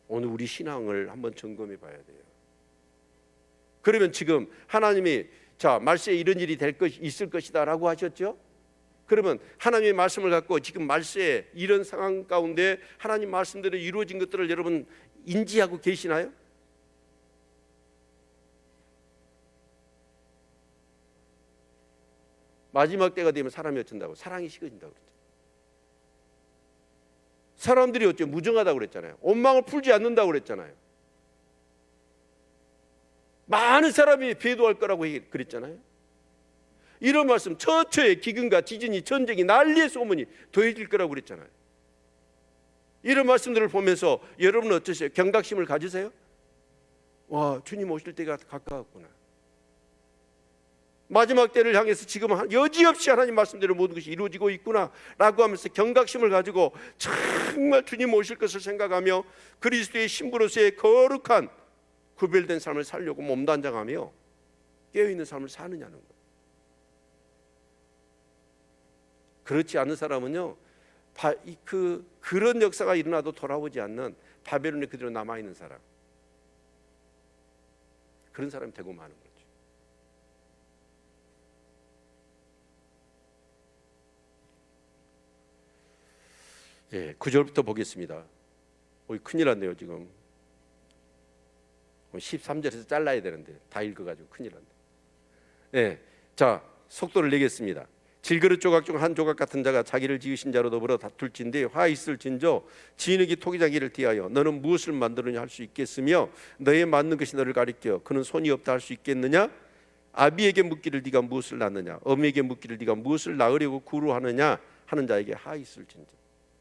오늘 우리 신앙을 한번 점검해 봐야 돼요. 그러면 지금 하나님이 말세에 이런 일이 있을 것이다 라고 하셨죠. 그러면 하나님의 말씀을 갖고 지금 말세에 이런 상황 가운데 하나님 말씀대로 이루어진 것들을 여러분 인지하고 계시나요? 마지막 때가 되면 사람이 어쩐다고? 사랑이 식어진다고 그랬죠. 사람들이 어째 무정하다고 그랬잖아요. 원망을 풀지 않는다고 그랬잖아요. 많은 사람이 배도할 거라고 그랬잖아요. 이런 말씀, 처처에 기근과 지진이 전쟁이 난리의 소문이 더해질 거라고 그랬잖아요. 이런 말씀들을 보면서 여러분은 어떠세요? 경각심을 가지세요? 와, 주님 오실 때가 가까웠구나. 마지막 때를 향해서 지금 여지없이 하나님 말씀대로 모든 것이 이루어지고 있구나 라고 하면서 경각심을 가지고 정말 주님 오실 것을 생각하며 그리스도의 신부로서의 거룩한 구별된 삶을 살려고 몸단장하며 깨어있는 삶을 사느냐는 거예요. 그렇지 않은 사람은요, 그런 역사가 일어나도 돌아오지 않는 바벨론에 그대로 남아있는 사람, 그런 사람이 되고 마는 거죠. 예, 9절부터 보겠습니다. 큰일 났네요. 지금 13절에서 잘라야 되는데 다 읽어가지고 큰일 났네. 예, 자, 속도를 내겠습니다. 질그릇 조각 중 한 조각 같은 자가 자기를 지으신 자로 더불어 다툴진대 화 있을진저 진흙이 토기장이를 대하여 너는 무엇을 만드느냐 할 수 있겠으며 너의 만든 것이 너를 가리켜 그는 손이 없다 할 수 있겠느냐? 아비에게 묻기를 네가 무엇을 낳느냐? 어미에게 묻기를 네가 무엇을 낳으려고 구루하느냐 하는 자에게 하 있을진저.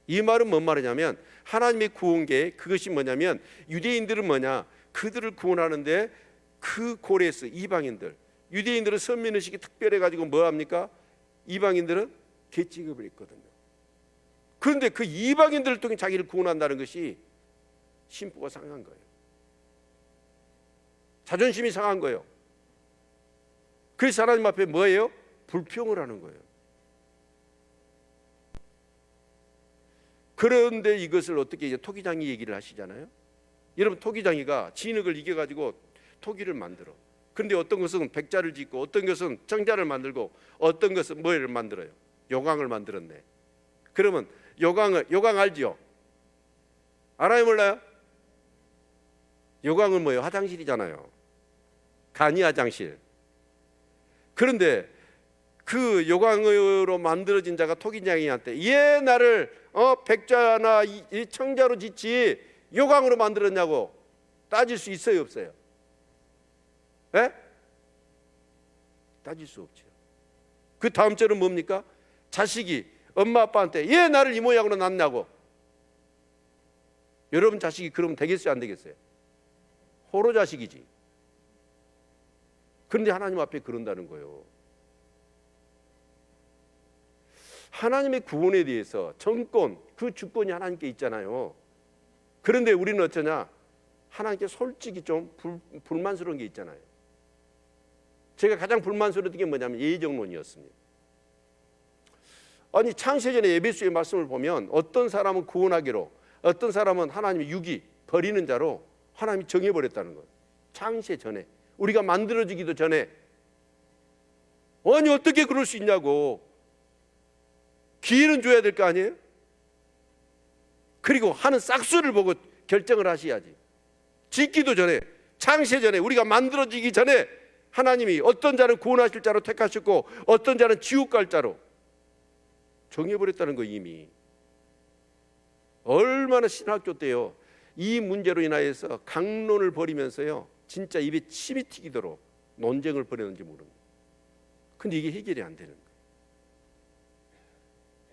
이 말은 뭔 말이냐면 하나님의 구원계, 그것이 뭐냐면 유대인들은 뭐냐? 그들을 구원하는데 그 고레스 이방인들, 유대인들은 선민의식이 특별해 가지고 뭐 합니까? 이방인들은 개 취급을 했거든요. 그런데 그 이방인들을 통해 자기를 구원한다는 것이 심보가 상한 거예요. 자존심이 상한 거예요. 그래서 하나님 앞에 뭐예요? 불평을 하는 거예요. 그런데 이것을 어떻게 이제 토기장이 얘기를 하시잖아요. 여러분, 토기장이가 진흙을 이겨가지고 토기를 만들어. 그런데 어떤 것은 백자를 짓고 어떤 것은 정자를 만들고 어떤 것은 뭐를 만들어요? 요강을 만들었네. 그러면 요강 알지요? 알아요, 몰라요? 요강은 뭐예요? 화장실이잖아요. 간이 화장실. 그런데 그 요강으로 만들어진 자가 토기장이한테 얘 나를 백자나 이 청자로 짓지 요강으로 만들었냐고 따질 수 있어요, 없어요? 예? 따질 수 없죠. 그 다음 절은 뭡니까? 자식이 엄마 아빠한테 얘 나를 이 모양으로 낳냐고. 여러분 자식이 그러면 되겠어요, 안 되겠어요? 호로 자식이지. 그런데 하나님 앞에 그런다는 거예요. 하나님의 구원에 대해서 정권, 그 주권이 하나님께 있잖아요. 그런데 우리는 어쩌냐? 하나님께 솔직히 좀 불만스러운 게 있잖아요. 제가 가장 불만스러웠던 게 뭐냐면 예정론이었습니다. 아니, 창세전에 에베소의 말씀을 보면 어떤 사람은 구원하기로, 어떤 사람은 하나님의 육이 버리는 자로 하나님이 정해버렸다는 거예요. 창세전에, 우리가 만들어지기도 전에. 아니, 어떻게 그럴 수 있냐고. 기회는 줘야 될 거 아니에요? 그리고 하는 싹수를 보고 결정을 하셔야지. 짓기도 전에, 창세전에, 우리가 만들어지기 전에 하나님이 어떤 자는 구원하실 자로 택하셨고 어떤 자는 지옥 갈 자로 정해버렸다는 거. 이미 얼마나 신학교 때요 이 문제로 인하여서 강론을 벌이면서요 진짜 입에 침이 튀기도록 논쟁을 벌였는지 모릅니다. 근데 이게 해결이 안 되는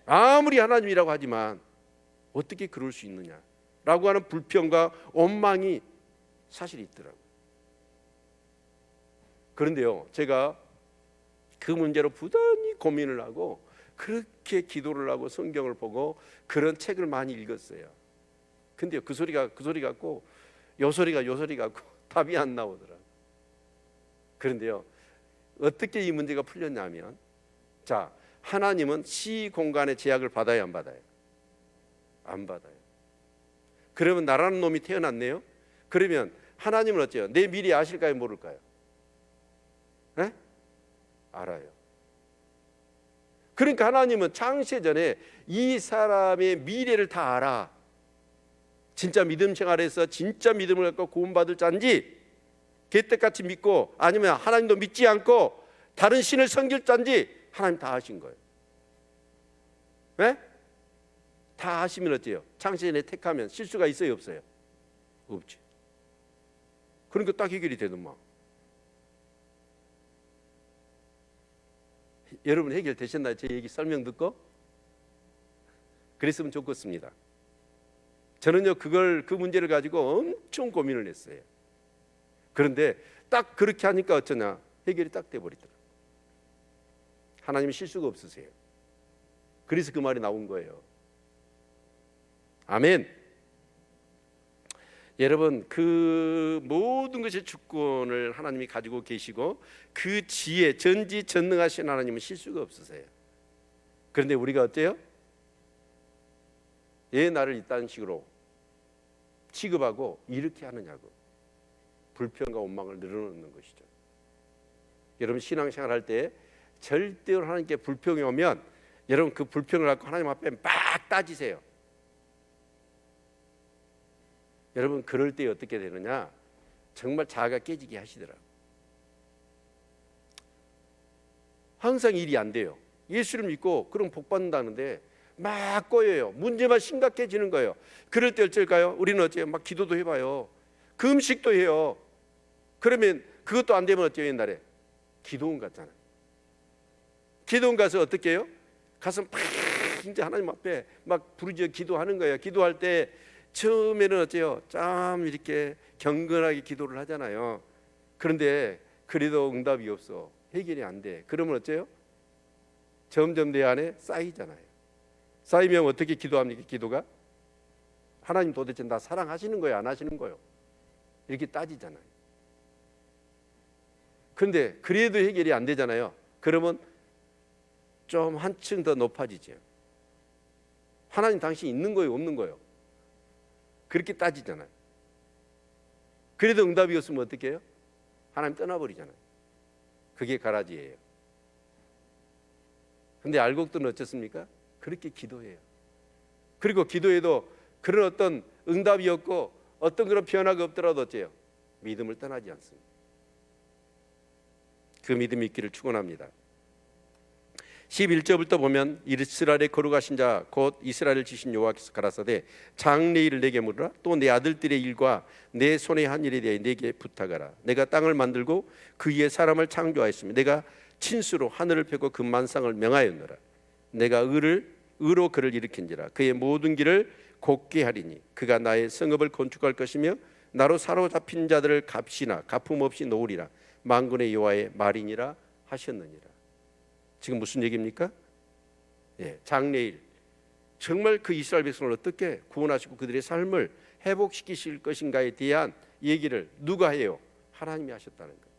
거예요. 아무리 하나님이라고 하지만 어떻게 그럴 수 있느냐라고 하는 불평과 원망이 사실 있더라고요. 그런데요, 제가 그 문제로 부단히 고민을 하고 그렇게 기도를 하고 성경을 보고 그런 책을 많이 읽었어요. 근데요, 그 소리가 같고 요 소리가 같고 답이 안 나오더라고요. 그런데요, 어떻게 이 문제가 풀렸냐면, 자, 하나님은 시 공간의 제약을 받아요, 안 받아요? 안 받아요. 그러면 나라는 놈이 태어났네요. 그러면 하나님은 어째요? 내 미래 아실까요, 모를까요? 네? 알아요. 그러니까 하나님은 창세전에 이 사람의 미래를 다 알아. 진짜 믿음 생활에서 진짜 믿음을 갖고 구원받을 자인지, 개떡같이 믿고 아니면 하나님도 믿지 않고 다른 신을 섬길 자인지 하나님 다 아신 거예요. 네? 다 아시면 어때요? 창세전에 택하면 실수가 있어요, 없어요? 없지. 그러니까 딱 해결이 되더만. 여러분 해결되셨나요? 제 얘기 설명 듣고? 그랬으면 좋겠습니다. 저는요 그 문제를 가지고 엄청 고민을 했어요. 그런데 딱 그렇게 하니까 어쩌냐, 해결이 딱 돼버리더라고요. 하나님은 실수가 없으세요. 그래서 그 말이 나온 거예요. 아멘. 여러분, 그 모든 것의 주권을 하나님이 가지고 계시고 그 지혜, 전지전능하신 하나님은 실수가 없으세요. 그런데 우리가 어때요? 얘 나를 이딴 식으로 취급하고 이렇게 하느냐고. 불평과 원망을 늘어놓는 것이죠. 여러분 신앙생활 할 때 절대로 하나님께 불평이 오면 여러분 그 불평을 갖고 하나님 앞에 막 따지세요. 여러분 그럴 때 어떻게 되느냐, 정말 자아가 깨지게 하시더라고요. 항상 일이 안 돼요. 예수를 믿고 그럼 복 받는다는데 막 꼬여요. 문제만 심각해지는 거예요. 그럴 때 어쩔까요? 우리는 어째요? 막 기도도 해봐요. 금식도 해요. 그러면 그것도 안 되면 어때요? 옛날에 기도원 갔잖아요. 기도원 가서 어떻게 해요? 가서 막 이제 하나님 앞에 막 부르짖어 기도하는 거예요. 기도할 때 처음에는 어째요? 참 이렇게 경건하게 기도를 하잖아요. 그런데 그래도 응답이 없어. 해결이 안 돼. 그러면 어째요? 점점 내 안에 쌓이잖아요. 쌓이면 어떻게 기도합니까? 기도가 하나님 도대체 나 사랑하시는 거예요? 안 하시는 거예요? 이렇게 따지잖아요. 그런데 그래도 해결이 안 되잖아요. 그러면 좀 한층 더 높아지죠. 하나님 당신 있는 거예요? 없는 거예요? 그렇게 따지잖아요. 그래도 응답이 없으면 어떻게 해요? 하나님 떠나버리잖아요. 그게 가라지예요. 근데 알곡들은 어쨌습니까? 그렇게 기도해요. 그리고 기도해도 그런 어떤 응답이 없고 어떤 그런 변화가 없더라도 어째요? 믿음을 떠나지 않습니다. 그 믿음이 있기를 축원합니다. 11절부터 보면 이스라엘에 거룩하신 자 곧 이스라엘을 지신 여호와께서 가라사대 장래 일을 내게 물으라. 또 내 아들들의 일과 내 손의 한 일에 대해 내게 부탁하라. 내가 땅을 만들고 그 위에 사람을 창조하였으며 내가 친수로 하늘을 펴고 그 만상을 명하였노라. 내가 의로 그를 일으킨지라. 그의 모든 길을 곧게 하리니 그가 나의 성읍을 건축할 것이며 나로 사로잡힌 자들을 값이나 갚음 없이 놓으리라. 만군의 여호와의 말이니라 하셨느니라. 지금 무슨 얘기입니까? 장래일 정말 그 이스라엘 백성을 어떻게 구원하시고 그들의 삶을 회복시키실 것인가에 대한 얘기를 누가 해요? 하나님이 하셨다는 거예요.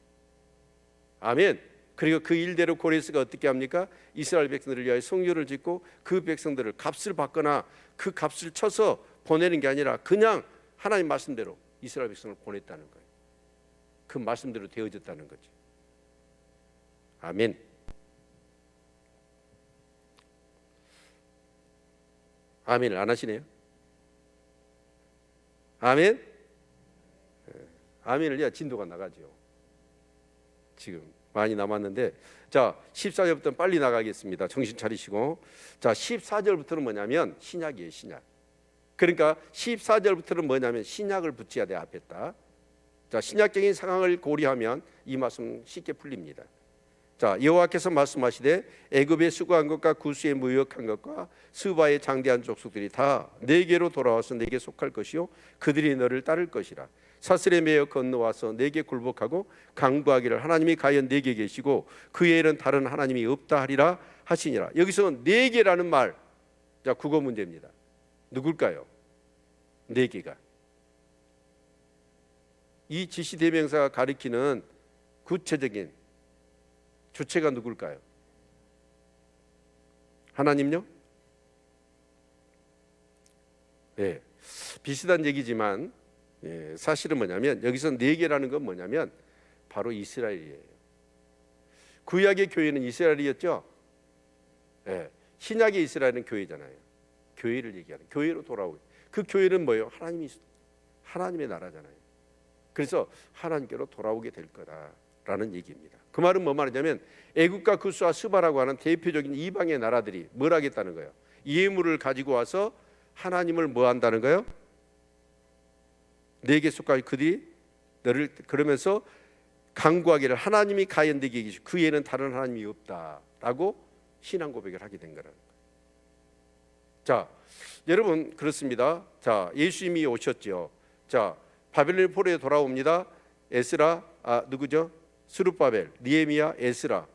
아멘. 그리고 그 일대로 고레스가 어떻게 합니까? 이스라엘 백성들을 위하여 성전을 짓고 그 백성들을 값을 받거나 그 값을 쳐서 보내는 게 아니라 그냥 하나님 말씀대로 이스라엘 백성을 보냈다는 거예요. 그 말씀대로 되어졌다는 거죠. 아멘. 아멘을 안 하시네요. 아멘. 아멘을 해야 진도가 나가죠. 지금 많이 남았는데 자 14절부터는 빨리 나가겠습니다. 정신 차리시고 자 14절부터는 뭐냐면 신약이에요. 신약. 그러니까 14절부터는 뭐냐면 신약을 붙여야 돼 앞에다. 자 신약적인 상황을 고려하면 이 말씀 쉽게 풀립니다. 자 여호와께서 말씀하시되 애굽에 수고한 것과 구스에 무역한 것과 스바의 장대한 족속들이 다 내게로 돌아와서 내게 속할 것이요 그들이 너를 따를 것이라. 사슬에 매어 건너와서 내게 굴복하고 강구하기를 하나님이 과연 내게 계시고 그 외에는 다른 하나님이 없다 하리라 하시니라. 여기서 내게라는 말, 자 국어 문제입니다. 누굴까요? 내게가 이 지시대명사가 가리키는 구체적인 주체가 누굴까요? 하나님요? 네, 비슷한 얘기지만 사실은 뭐냐면 여기서 내게라는 건 뭐냐면 바로 이스라엘이에요. 구약의 교회는 이스라엘이었죠. 신약의 이스라엘은 교회잖아요. 교회를 얘기하는 교회로 돌아오고 그 교회는 뭐예요? 하나님의 나라잖아요. 그래서 하나님께로 돌아오게 될 거다라는 얘기입니다. 그 말은 뭐 말이냐면 애굽과 구스와 스바라고 하는 대표적인 이방의 나라들이 뭘 하겠다는 거예요? 예물을 가지고 와서 하나님을 뭐 한다는 거예요? 내게 속할 그들이 너를 그러면서 강구하기를 하나님이 과연 내게 계시고 그 외에는 다른 하나님이 없다라고 신앙 고백을 하게 된 거라는 거예요. 자, 여러분 그렇습니다. 자, 예수님이 오셨죠. 자, 바벨론 포로에 돌아옵니다. 에스라, 누구죠? 스룹바벨, 니에미야, 에스라.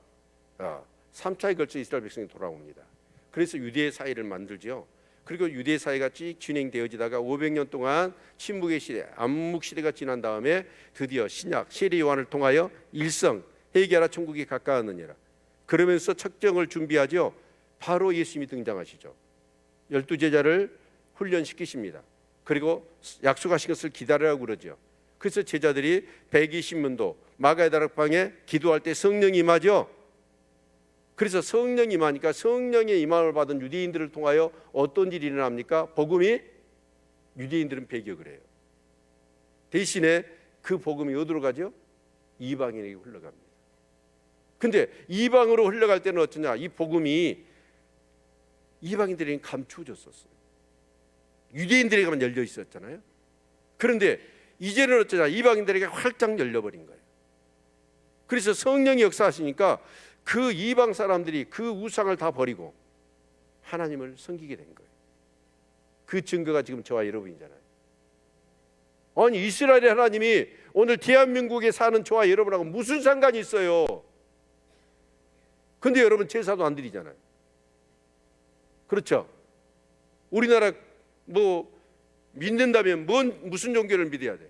3차에 걸쳐 이스라엘 백성이 돌아옵니다. 그래서 유대 사회를 만들죠. 그리고 유대 사회가 쭉 진행되어지다가 500년 동안 침묵의 시대, 암묵 시대가 지난 다음에 드디어 신약 세례 요한을 통하여 일성 회개하라 천국이 가까웠느니라. 그러면서 척정을 준비하죠. 바로 예수님이 등장하시죠. 12제자를 훈련시키십니다. 그리고 약속하신 것을 기다리라고 그러죠. 그래서 제자들이 120문도 마가의 다락방에 기도할 때 성령이 임하죠. 그래서 성령이 임하니까 성령의 임함을 받은 유대인들을 통하여 어떤 일이 일어납니까? 복음이 유대인들은 배격을 해요. 대신에 그 복음이 어디로 가죠? 이방인에게 흘러갑니다. 근데 이방으로 흘러갈 때는 어쩌냐? 이 복음이 이방인들에게 감추어졌었어요. 유대인들에게만 열려 있었잖아요. 그런데 이제는 어쩌냐? 이방인들에게 활짝 열려버린 거예요. 그래서 성령이 역사하시니까 그 이방 사람들이 그 우상을 다 버리고 하나님을 섬기게 된 거예요. 그 증거가 지금 저와 여러분이잖아요. 아니, 이스라엘의 하나님이 오늘 대한민국에 사는 저와 여러분하고 무슨 상관이 있어요? 근데 여러분 제사도 안 드리잖아요. 그렇죠? 우리나라 뭐 믿는다면 무슨 종교를 믿어야 돼?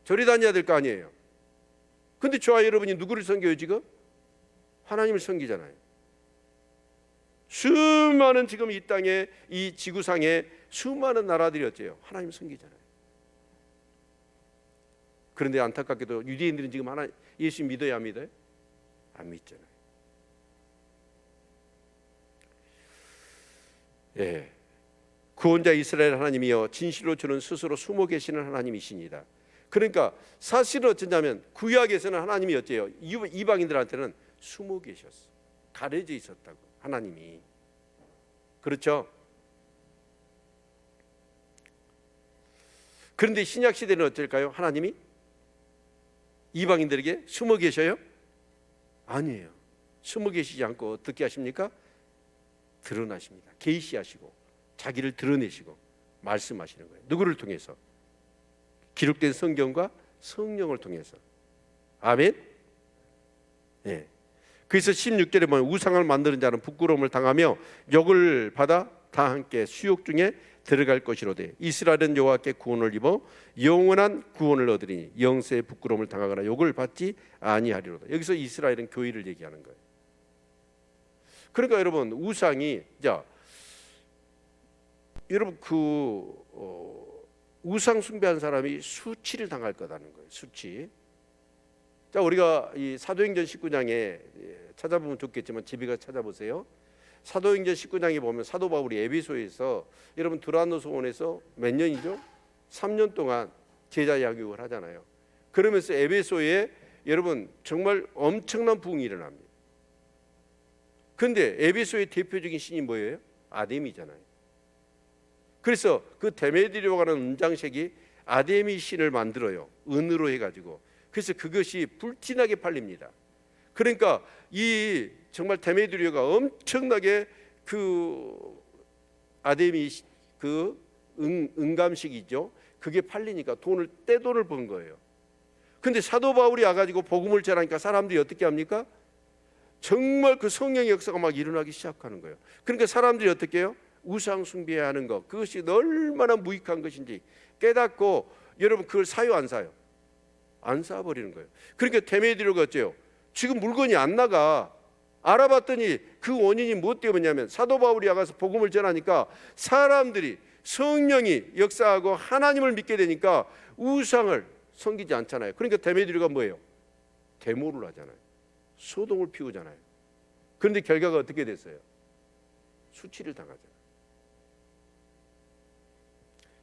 절에 다녀야 될 거 아니에요. 근데 저와 여러분이 누구를 섬겨요 지금? 하나님을 섬기잖아요. 수많은 지금 이 땅에 이 지구상에 수많은 나라들이 어째요? 하나님을 섬기잖아요. 그런데 안타깝게도 유대인들은 지금 예수 믿어야 안 믿어요? 안 믿잖아요. 예, 구원자 이스라엘 하나님이여 진실로 주는 스스로 숨어 계시는 하나님이십니다. 그러니까 사실은 어쩌냐면 구약에서는 하나님이 어째요? 이방인들한테는 숨어 계셨어. 가려져 있었다고 하나님이. 그렇죠? 그런데 신약 시대는 어떨까요? 하나님이 이방인들에게 숨어 계셔요? 아니에요. 숨어 계시지 않고 어떻게 하십니까? 드러나십니다. 계시하시고 자기를 드러내시고 말씀하시는 거예요. 누구를 통해서? 기록된 성경과 성령을 통해서. 아멘. 예. 그래서 16절에 보면 우상을 만드는 자는 부끄러움을 당하며 욕을 받아 다 함께 수욕 중에 들어갈 것이로되 이스라엘은 여호와께 구원을 입어 영원한 구원을 얻으리니 영세의 부끄러움을 당하거나 욕을 받지 아니하리로다. 여기서 이스라엘은 교회를 얘기하는 거예요. 그러니까 여러분 우상이 여러분 우상 숭배한 사람이 수치를 당할 거라는 거예요. 수치. 자, 우리가 이 사도행전 19장에 찾아보면 좋겠지만 집에 가서 찾아보세요. 사도행전 19장에 보면 사도 바울이 에베소에서 여러분 두란노 소원에서 몇 년이죠? 3년 동안 제자 양육을 하잖아요. 그러면서 에베소에 여러분 정말 엄청난 부흥이 일어납니다. 그런데 에베소의 대표적인 신이 뭐예요? 아데미잖아요. 그래서 그 데메드리오라는 은장색이 아데미 신을 만들어요. 은으로 해가지고. 그래서 그것이 불티나게 팔립니다. 그러니까 이 정말 데메드리오가 엄청나게 그 아데미 그 은감식이죠. 그게 팔리니까 떼돈을 번 거예요. 근데 사도 바울이 와가지고 복음을 전하니까 사람들이 어떻게 합니까? 정말 그 성령의 역사가 막 일어나기 시작하는 거예요. 그러니까 사람들이 어떻게 해요? 우상 숭배하는 것, 그것이 얼마나 무익한 것인지 깨닫고 여러분 그걸 사요 안 사요? 안 사버리는 거예요. 그러니까 데메드리오가 어째요? 지금 물건이 안 나가. 알아봤더니 그 원인이 무엇 때문이냐면 사도 바울이 와서 복음을 전하니까 사람들이 성령이 역사하고 하나님을 믿게 되니까 우상을 섬기지 않잖아요. 그러니까 데메드리오가 뭐예요? 데모를 하잖아요. 소동을 피우잖아요. 그런데 결과가 어떻게 됐어요? 수치를 당하잖아요.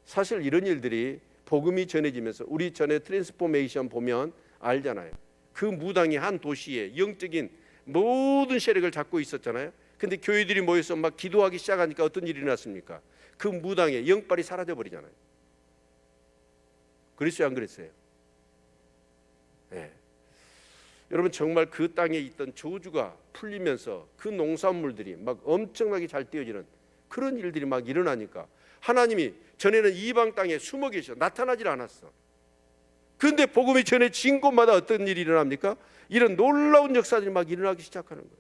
사실 이런 일들이 복음이 전해지면서 우리 전에 트랜스포메이션 보면 알잖아요. 그 무당이 한 도시에 영적인 모든 세력을 잡고 있었잖아요. 근데 교회들이 모여서 막 기도하기 시작하니까 어떤 일이 일어났습니까? 그 무당의 영빨이 사라져 버리잖아요. 그랬어요, 안 그랬어요? 네. 여러분 정말 그 땅에 있던 저주가 풀리면서 그 농산물들이 막 엄청나게 잘 띄어지는 그런 일들이 막 일어나니까 하나님이 전에는 이방 땅에 숨어 계셔 나타나질 않았어. 그런데 복음이 전해진 곳마다 어떤 일이 일어납니까? 이런 놀라운 역사들이 막 일어나기 시작하는 거예요.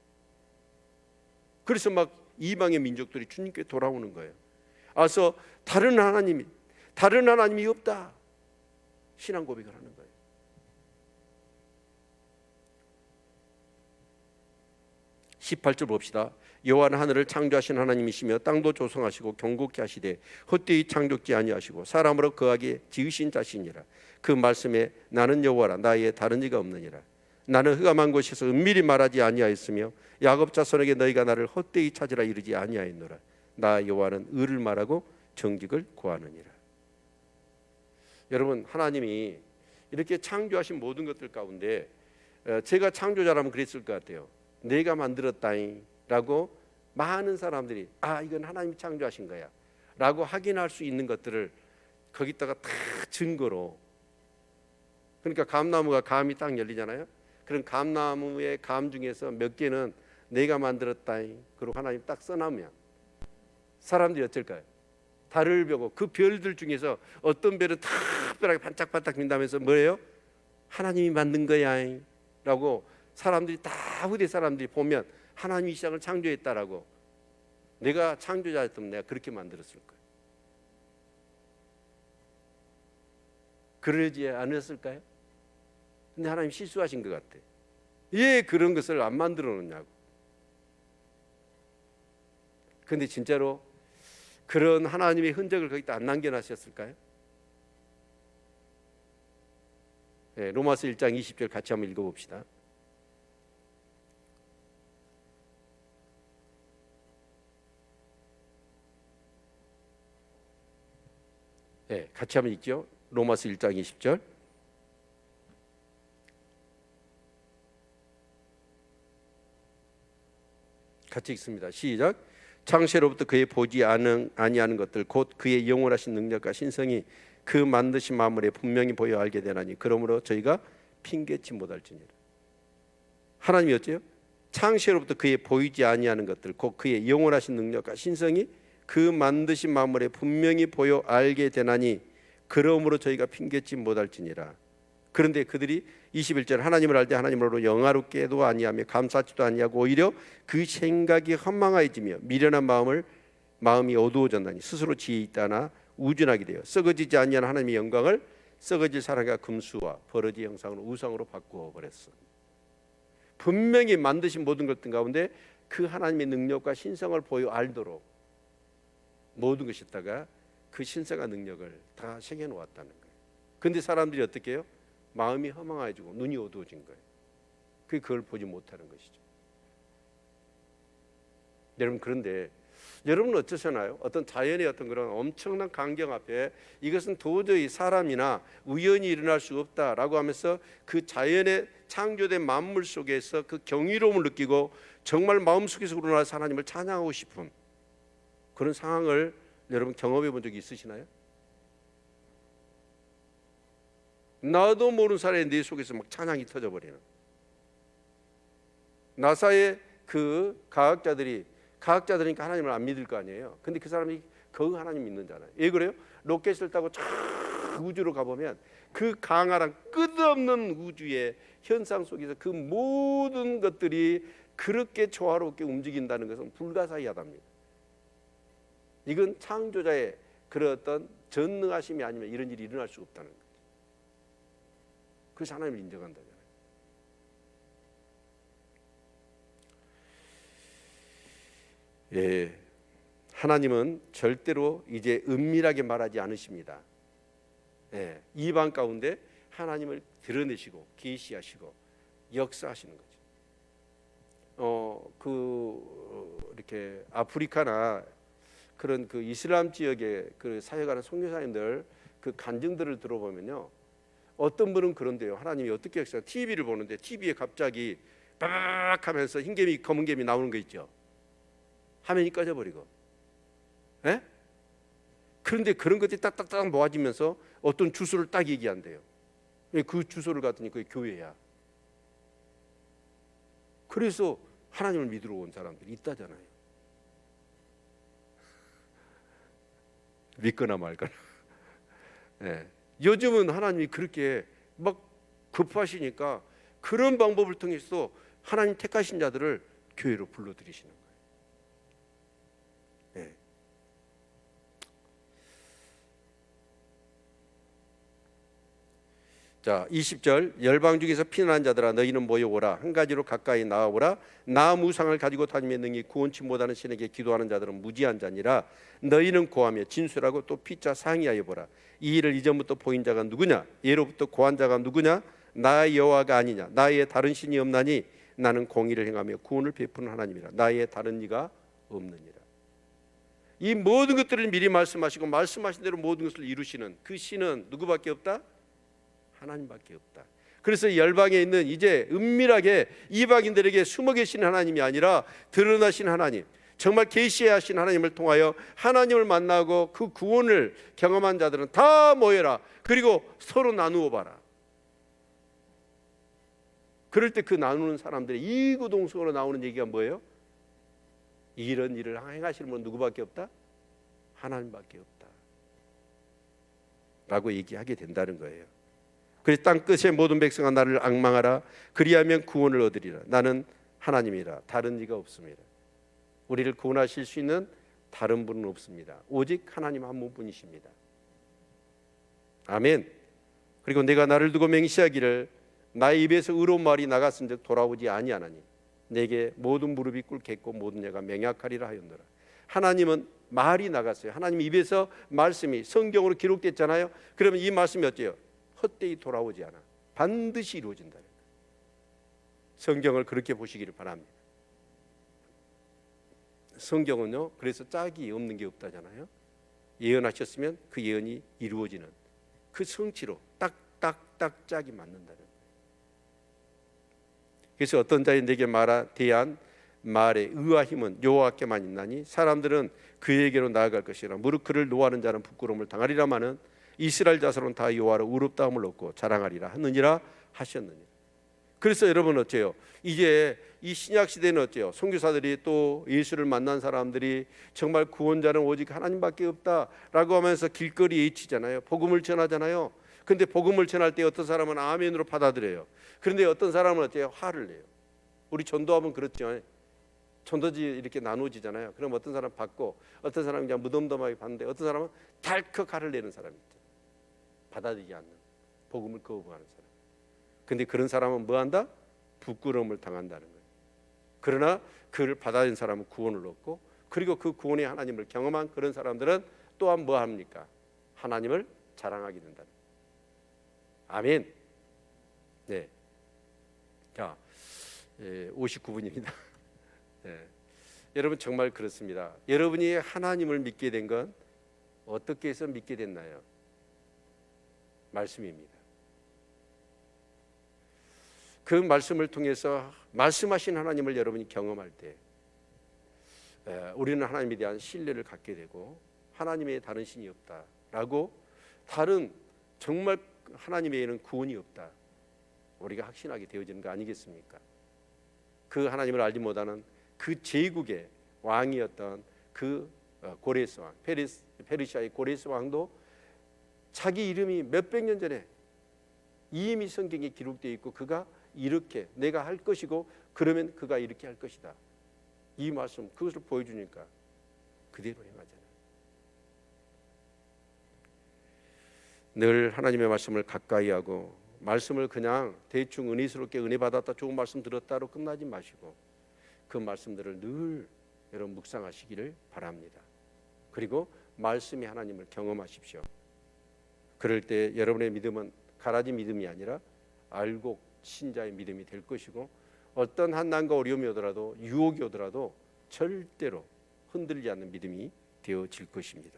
그래서 막 이방의 민족들이 주님께 돌아오는 거예요. 그래서 다른 하나님이 없다. 신앙 고백을 하는 거예요. 18절 봅시다. 여호와는 하늘을 창조하신 하나님이시며 땅도 조성하시고 경고케 하시되 헛되이 창조지 아니하시고 사람으로 거하게 지으신 자신이라. 그 말씀에 나는 여호와라 나의 다른 이가 없느니라. 나는 흑암한 곳에서 은밀히 말하지 아니하였으며 야곱 자손에게 너희가 나를 헛되이 찾으라 이르지 아니하였노라. 나 여호와는 의를 말하고 정직을 구하느니라. 여러분, 하나님이 이렇게 창조하신 모든 것들 가운데 제가 창조자라면 그랬을 것 같아요. 내가 만들었다잉 라고 많은 사람들이 이건 하나님이 창조하신 거야 라고 확인할 수 있는 것들을 거기다가 다 증거로, 그러니까 감나무가 감이 딱 열리잖아요. 그런 감나무의 감 중에서 몇 개는 내가 만들었다잉 그리고 하나님 딱 써놓으면 사람들이 어쩔까요? 달을 보고 그 별들 중에서 어떤 별은 특별하게 반짝반짝 빛나면서 뭐예요? 하나님이 만든 거야 라고 사람들이 다 후대 사람들이 보면 하나님이 이 세상을 창조했다라고, 내가 창조자였다면 내가 그렇게 만들었을 거예요. 그러지 않았을까요? 근데 하나님 실수하신 것 같아. 왜 그런 것을 안 만들어 놓냐고. 근데 진짜로 그런 하나님의 흔적을 거기다 안 남겨놨었을까요? 네, 로마서 1장 20절 같이 한번 읽어봅시다. 네, 같이 한번 읽죠. 로마서 1장 20절. 같이 읽습니다. 시작. 창세로부터 그의 보지 아니하는 것들 곧 그의 영원하신 능력과 신성이 그 만드신 만물에 분명히 보여 알게 되나니 그러므로 저희가 핑계치 못할지니라. 하나님이 어째요? 창세로부터 그의 보이지 아니하는 것들 곧 그의 영원하신 능력과 신성이 그 만드신 만물에 분명히 보여 알게 되나니 그러므로 저희가 핑계치 못할지니라. 그런데 그들이 21절 하나님을 알 때 하나님으로 영화롭게도 아니하며 감사치도 아니하고 오히려 그 생각이 헛망하여지며 미련한 마음이 어두워졌나니 스스로 지혜 있다나 우준하게 되어 썩어지지 아니하는 하나님의 영광을 썩어질 사람과 금수와 버러지 형상으로 우상으로 바꾸어 버렸어. 분명히 만드신 모든 것들 가운데 그 하나님의 능력과 신성을 보여 알도록 모든 것이다가 그 신성과 능력을 다 새겨 놓았다는 거예요. 그런데 사람들이 어떻게 해요? 마음이 허망해지고 눈이 어두워진 거예요. 그걸 보지 못하는 것이죠. 여러분, 그런데 여러분은 어떠셨나요? 어떤 자연의 어떤 그런 엄청난 광경 앞에 이것은 도저히 사람이나 우연히 일어날 수 없다라고 하면서 그 자연의 창조된 만물 속에서 그 경이로움을 느끼고 정말 마음속에서 우러나서 하나님을 찬양하고 싶은 그런 상황을 여러분 경험해 본 적이 있으시나요? 나도 모르는 사이에 내 속에서 막 찬양이 터져버리는, 나사의 그 과학자들이니까 하나님을 안 믿을 거 아니에요. 근데 그 사람이 그 하나님 믿는잖아요. 왜 그래요? 로켓을 타고 쫙 우주로 가보면 그 강하란 끝없는 우주의 현상 속에서 그 모든 것들이 그렇게 조화롭게 움직인다는 것은 불가사의하답니다. 이건 창조자의 그런 어떤 전능하심이 아니면 이런 일이 일어날 수 없다는 거예요. 그래서 하나님을 인정한다잖아요. 예, 하나님은 절대로 이제 은밀하게 말하지 않으십니다. 예, 이방 가운데 하나님을 드러내시고 계시하시고 역사하시는 거죠. 이렇게 아프리카나 그런 그 이슬람 지역에 그 사역하는 선교사님들 그 간증들을 들어보면요, 어떤 분은 그런데요, 하나님이 어떻게 했어요? TV를 보는데 TV에 갑자기 빠바박 하면서 흰개미 검은개미 나오는 거 있죠. 화면이 꺼져버리고, 예? 그런데 그런 것들이 딱딱딱 모아지면서 어떤 주소를 딱 얘기한대요. 그 주소를 갔더니 그게 교회야. 그래서 하나님을 믿으러 온 사람들이 있다잖아요. 믿거나 말거나. 예. 요즘은 하나님이 그렇게 막 급하시니까 그런 방법을 통해서 하나님 택하신 자들을 교회로 불러들이시는 거예요. 예. 자, 20절 열방 중에서 피난한 자들아 너희는 모여오라. 한 가지로 가까이 나아오라. 나 무상을 가지고 다니며 능히 구원치 못하는 신에게 기도하는 자들은 무지한 자니라. 너희는 고하며 진술하고 또 피차 상의하여 보라. 이 일을 이전부터 보인 자가 누구냐? 예로부터 고한 자가 누구냐? 나 여호와가 아니냐? 나의 다른 신이 없나니 나는 공의를 행하며 구원을 베푸는 하나님이라. 나의 다른 이가 없느니라. 이 모든 것들을 미리 말씀하시고 말씀하신 대로 모든 것을 이루시는 그 신은 누구밖에 없다? 하나님밖에 없다. 그래서 열방에 있는 이제 은밀하게 이방인들에게 숨어 계신 하나님이 아니라 드러나신 하나님, 정말 계시하신 하나님을 통하여 하나님을 만나고 그 구원을 경험한 자들은 다 모여라. 그리고 서로 나누어 봐라. 그럴 때 그 나누는 사람들이 이구동성으로 나오는 얘기가 뭐예요? 이런 일을 행하시는 분은 누구밖에 없다? 하나님밖에 없다 라고 얘기하게 된다는 거예요. 그래서 땅 끝의 모든 백성아 나를 앙망하라. 그리하면 구원을 얻으리라. 나는 하나님이라 다른 이가 없습니다. 우리를 구원하실 수 있는 다른 분은 없습니다. 오직 하나님 한 분뿐이십니다. 아멘. 그리고 내가 나를 두고 맹세하기를 나의 입에서 의로운 말이 나갔은즉 돌아오지 아니하나니 내게 모든 무릎이 꿇겠고 모든 녀가 맹약하리라 하였노라. 하나님은 말이 나갔어요. 하나님 입에서 말씀이 성경으로 기록됐잖아요. 그러면 이 말씀이 어때요? 헛되이 돌아오지 않아. 반드시 이루어진다. 성경을 그렇게 보시기를 바랍니다. 성경은요, 그래서 짝이 없는 게 없다잖아요. 예언하셨으면 그 예언이 이루어지는 그 성취로 딱딱딱 짝이 맞는다는. 그래서 어떤 자의 내게 대한 말의 의와 힘은 여호와께만 있나니 사람들은 그에게로 나아갈 것이라. 무릇 그를 노하는 자는 부끄러움을 당하리라마는 이스라엘 자손은 다 여호와로 의롭다함을 얻고 자랑하리라 하느니라 하셨느니라. 그래서 여러분 어째요? 이제 이 신약 시대는 어째요? 선교사들이 또 예수를 만난 사람들이 정말 구원자는 오직 하나님밖에 없다라고 하면서 길거리에 외치잖아요. 복음을 전하잖아요. 근데 복음을 전할 때 어떤 사람은 아멘으로 받아들여요. 그런데 어떤 사람은 어때요? 화를 내요. 우리 전도하면 그렇죠. 전도지 이렇게 나누어지잖아요. 그럼 어떤 사람 받고 어떤 사람은 그냥 무덤덤하게 받는데 어떤 사람은 덜컥 화를 내는 사람이 있죠. 받아들이지 않는, 복음을 거부하는 사람. 근데 그런 사람은 뭐한다? 부끄러움을 당한다는 거예요. 그러나 그를 받아들인 사람은 구원을 얻고, 그리고 그 구원의 하나님을 경험한 그런 사람들은 또한 뭐 합니까? 하나님을 자랑하게 된다는 거예요. 아멘. 네. 자, 59분입니다. 네. 여러분 정말 그렇습니다. 여러분이 하나님을 믿게 된 건 어떻게 해서 믿게 됐나요? 말씀입니다. 그 말씀을 통해서 말씀하신 하나님을 여러분이 경험할 때 우리는 하나님에 대한 신뢰를 갖게 되고 하나님의 다른 신이 없다라고, 다른 정말 하나님 외에는 구원이 없다, 우리가 확신하게 되어지는 거 아니겠습니까? 그 하나님을 알지 못하는 그 제국의 왕이었던 그 고레스 왕, 페르시아의 고레스 왕도 자기 이름이 몇백 년 전에 이미 성경에 기록되어 있고 그가 이렇게 내가 할 것이고 그러면 그가 이렇게 할 것이다, 이 말씀 그것을 보여주니까 그대로 행하잖아요. 늘 하나님의 말씀을 가까이 하고 말씀을 그냥 대충 은혜스럽게 은혜 받았다, 좋은 말씀 들었다로 끝나지 마시고 그 말씀들을 늘 여러분 묵상하시기를 바랍니다. 그리고 말씀이 하나님을 경험하십시오. 그럴 때 여러분의 믿음은 가라지 믿음이 아니라 알곡 신자의 믿음이 될 것이고, 어떤 한난과 어려움이 오더라도 유혹이 오더라도 절대로 흔들리지 않는 믿음이 되어질 것입니다.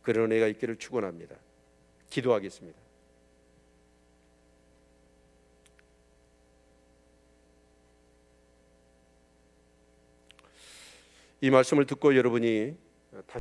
그런 은혜가 있기를 축원합니다. 기도하겠습니다. 이 말씀을 듣고 여러분이 다시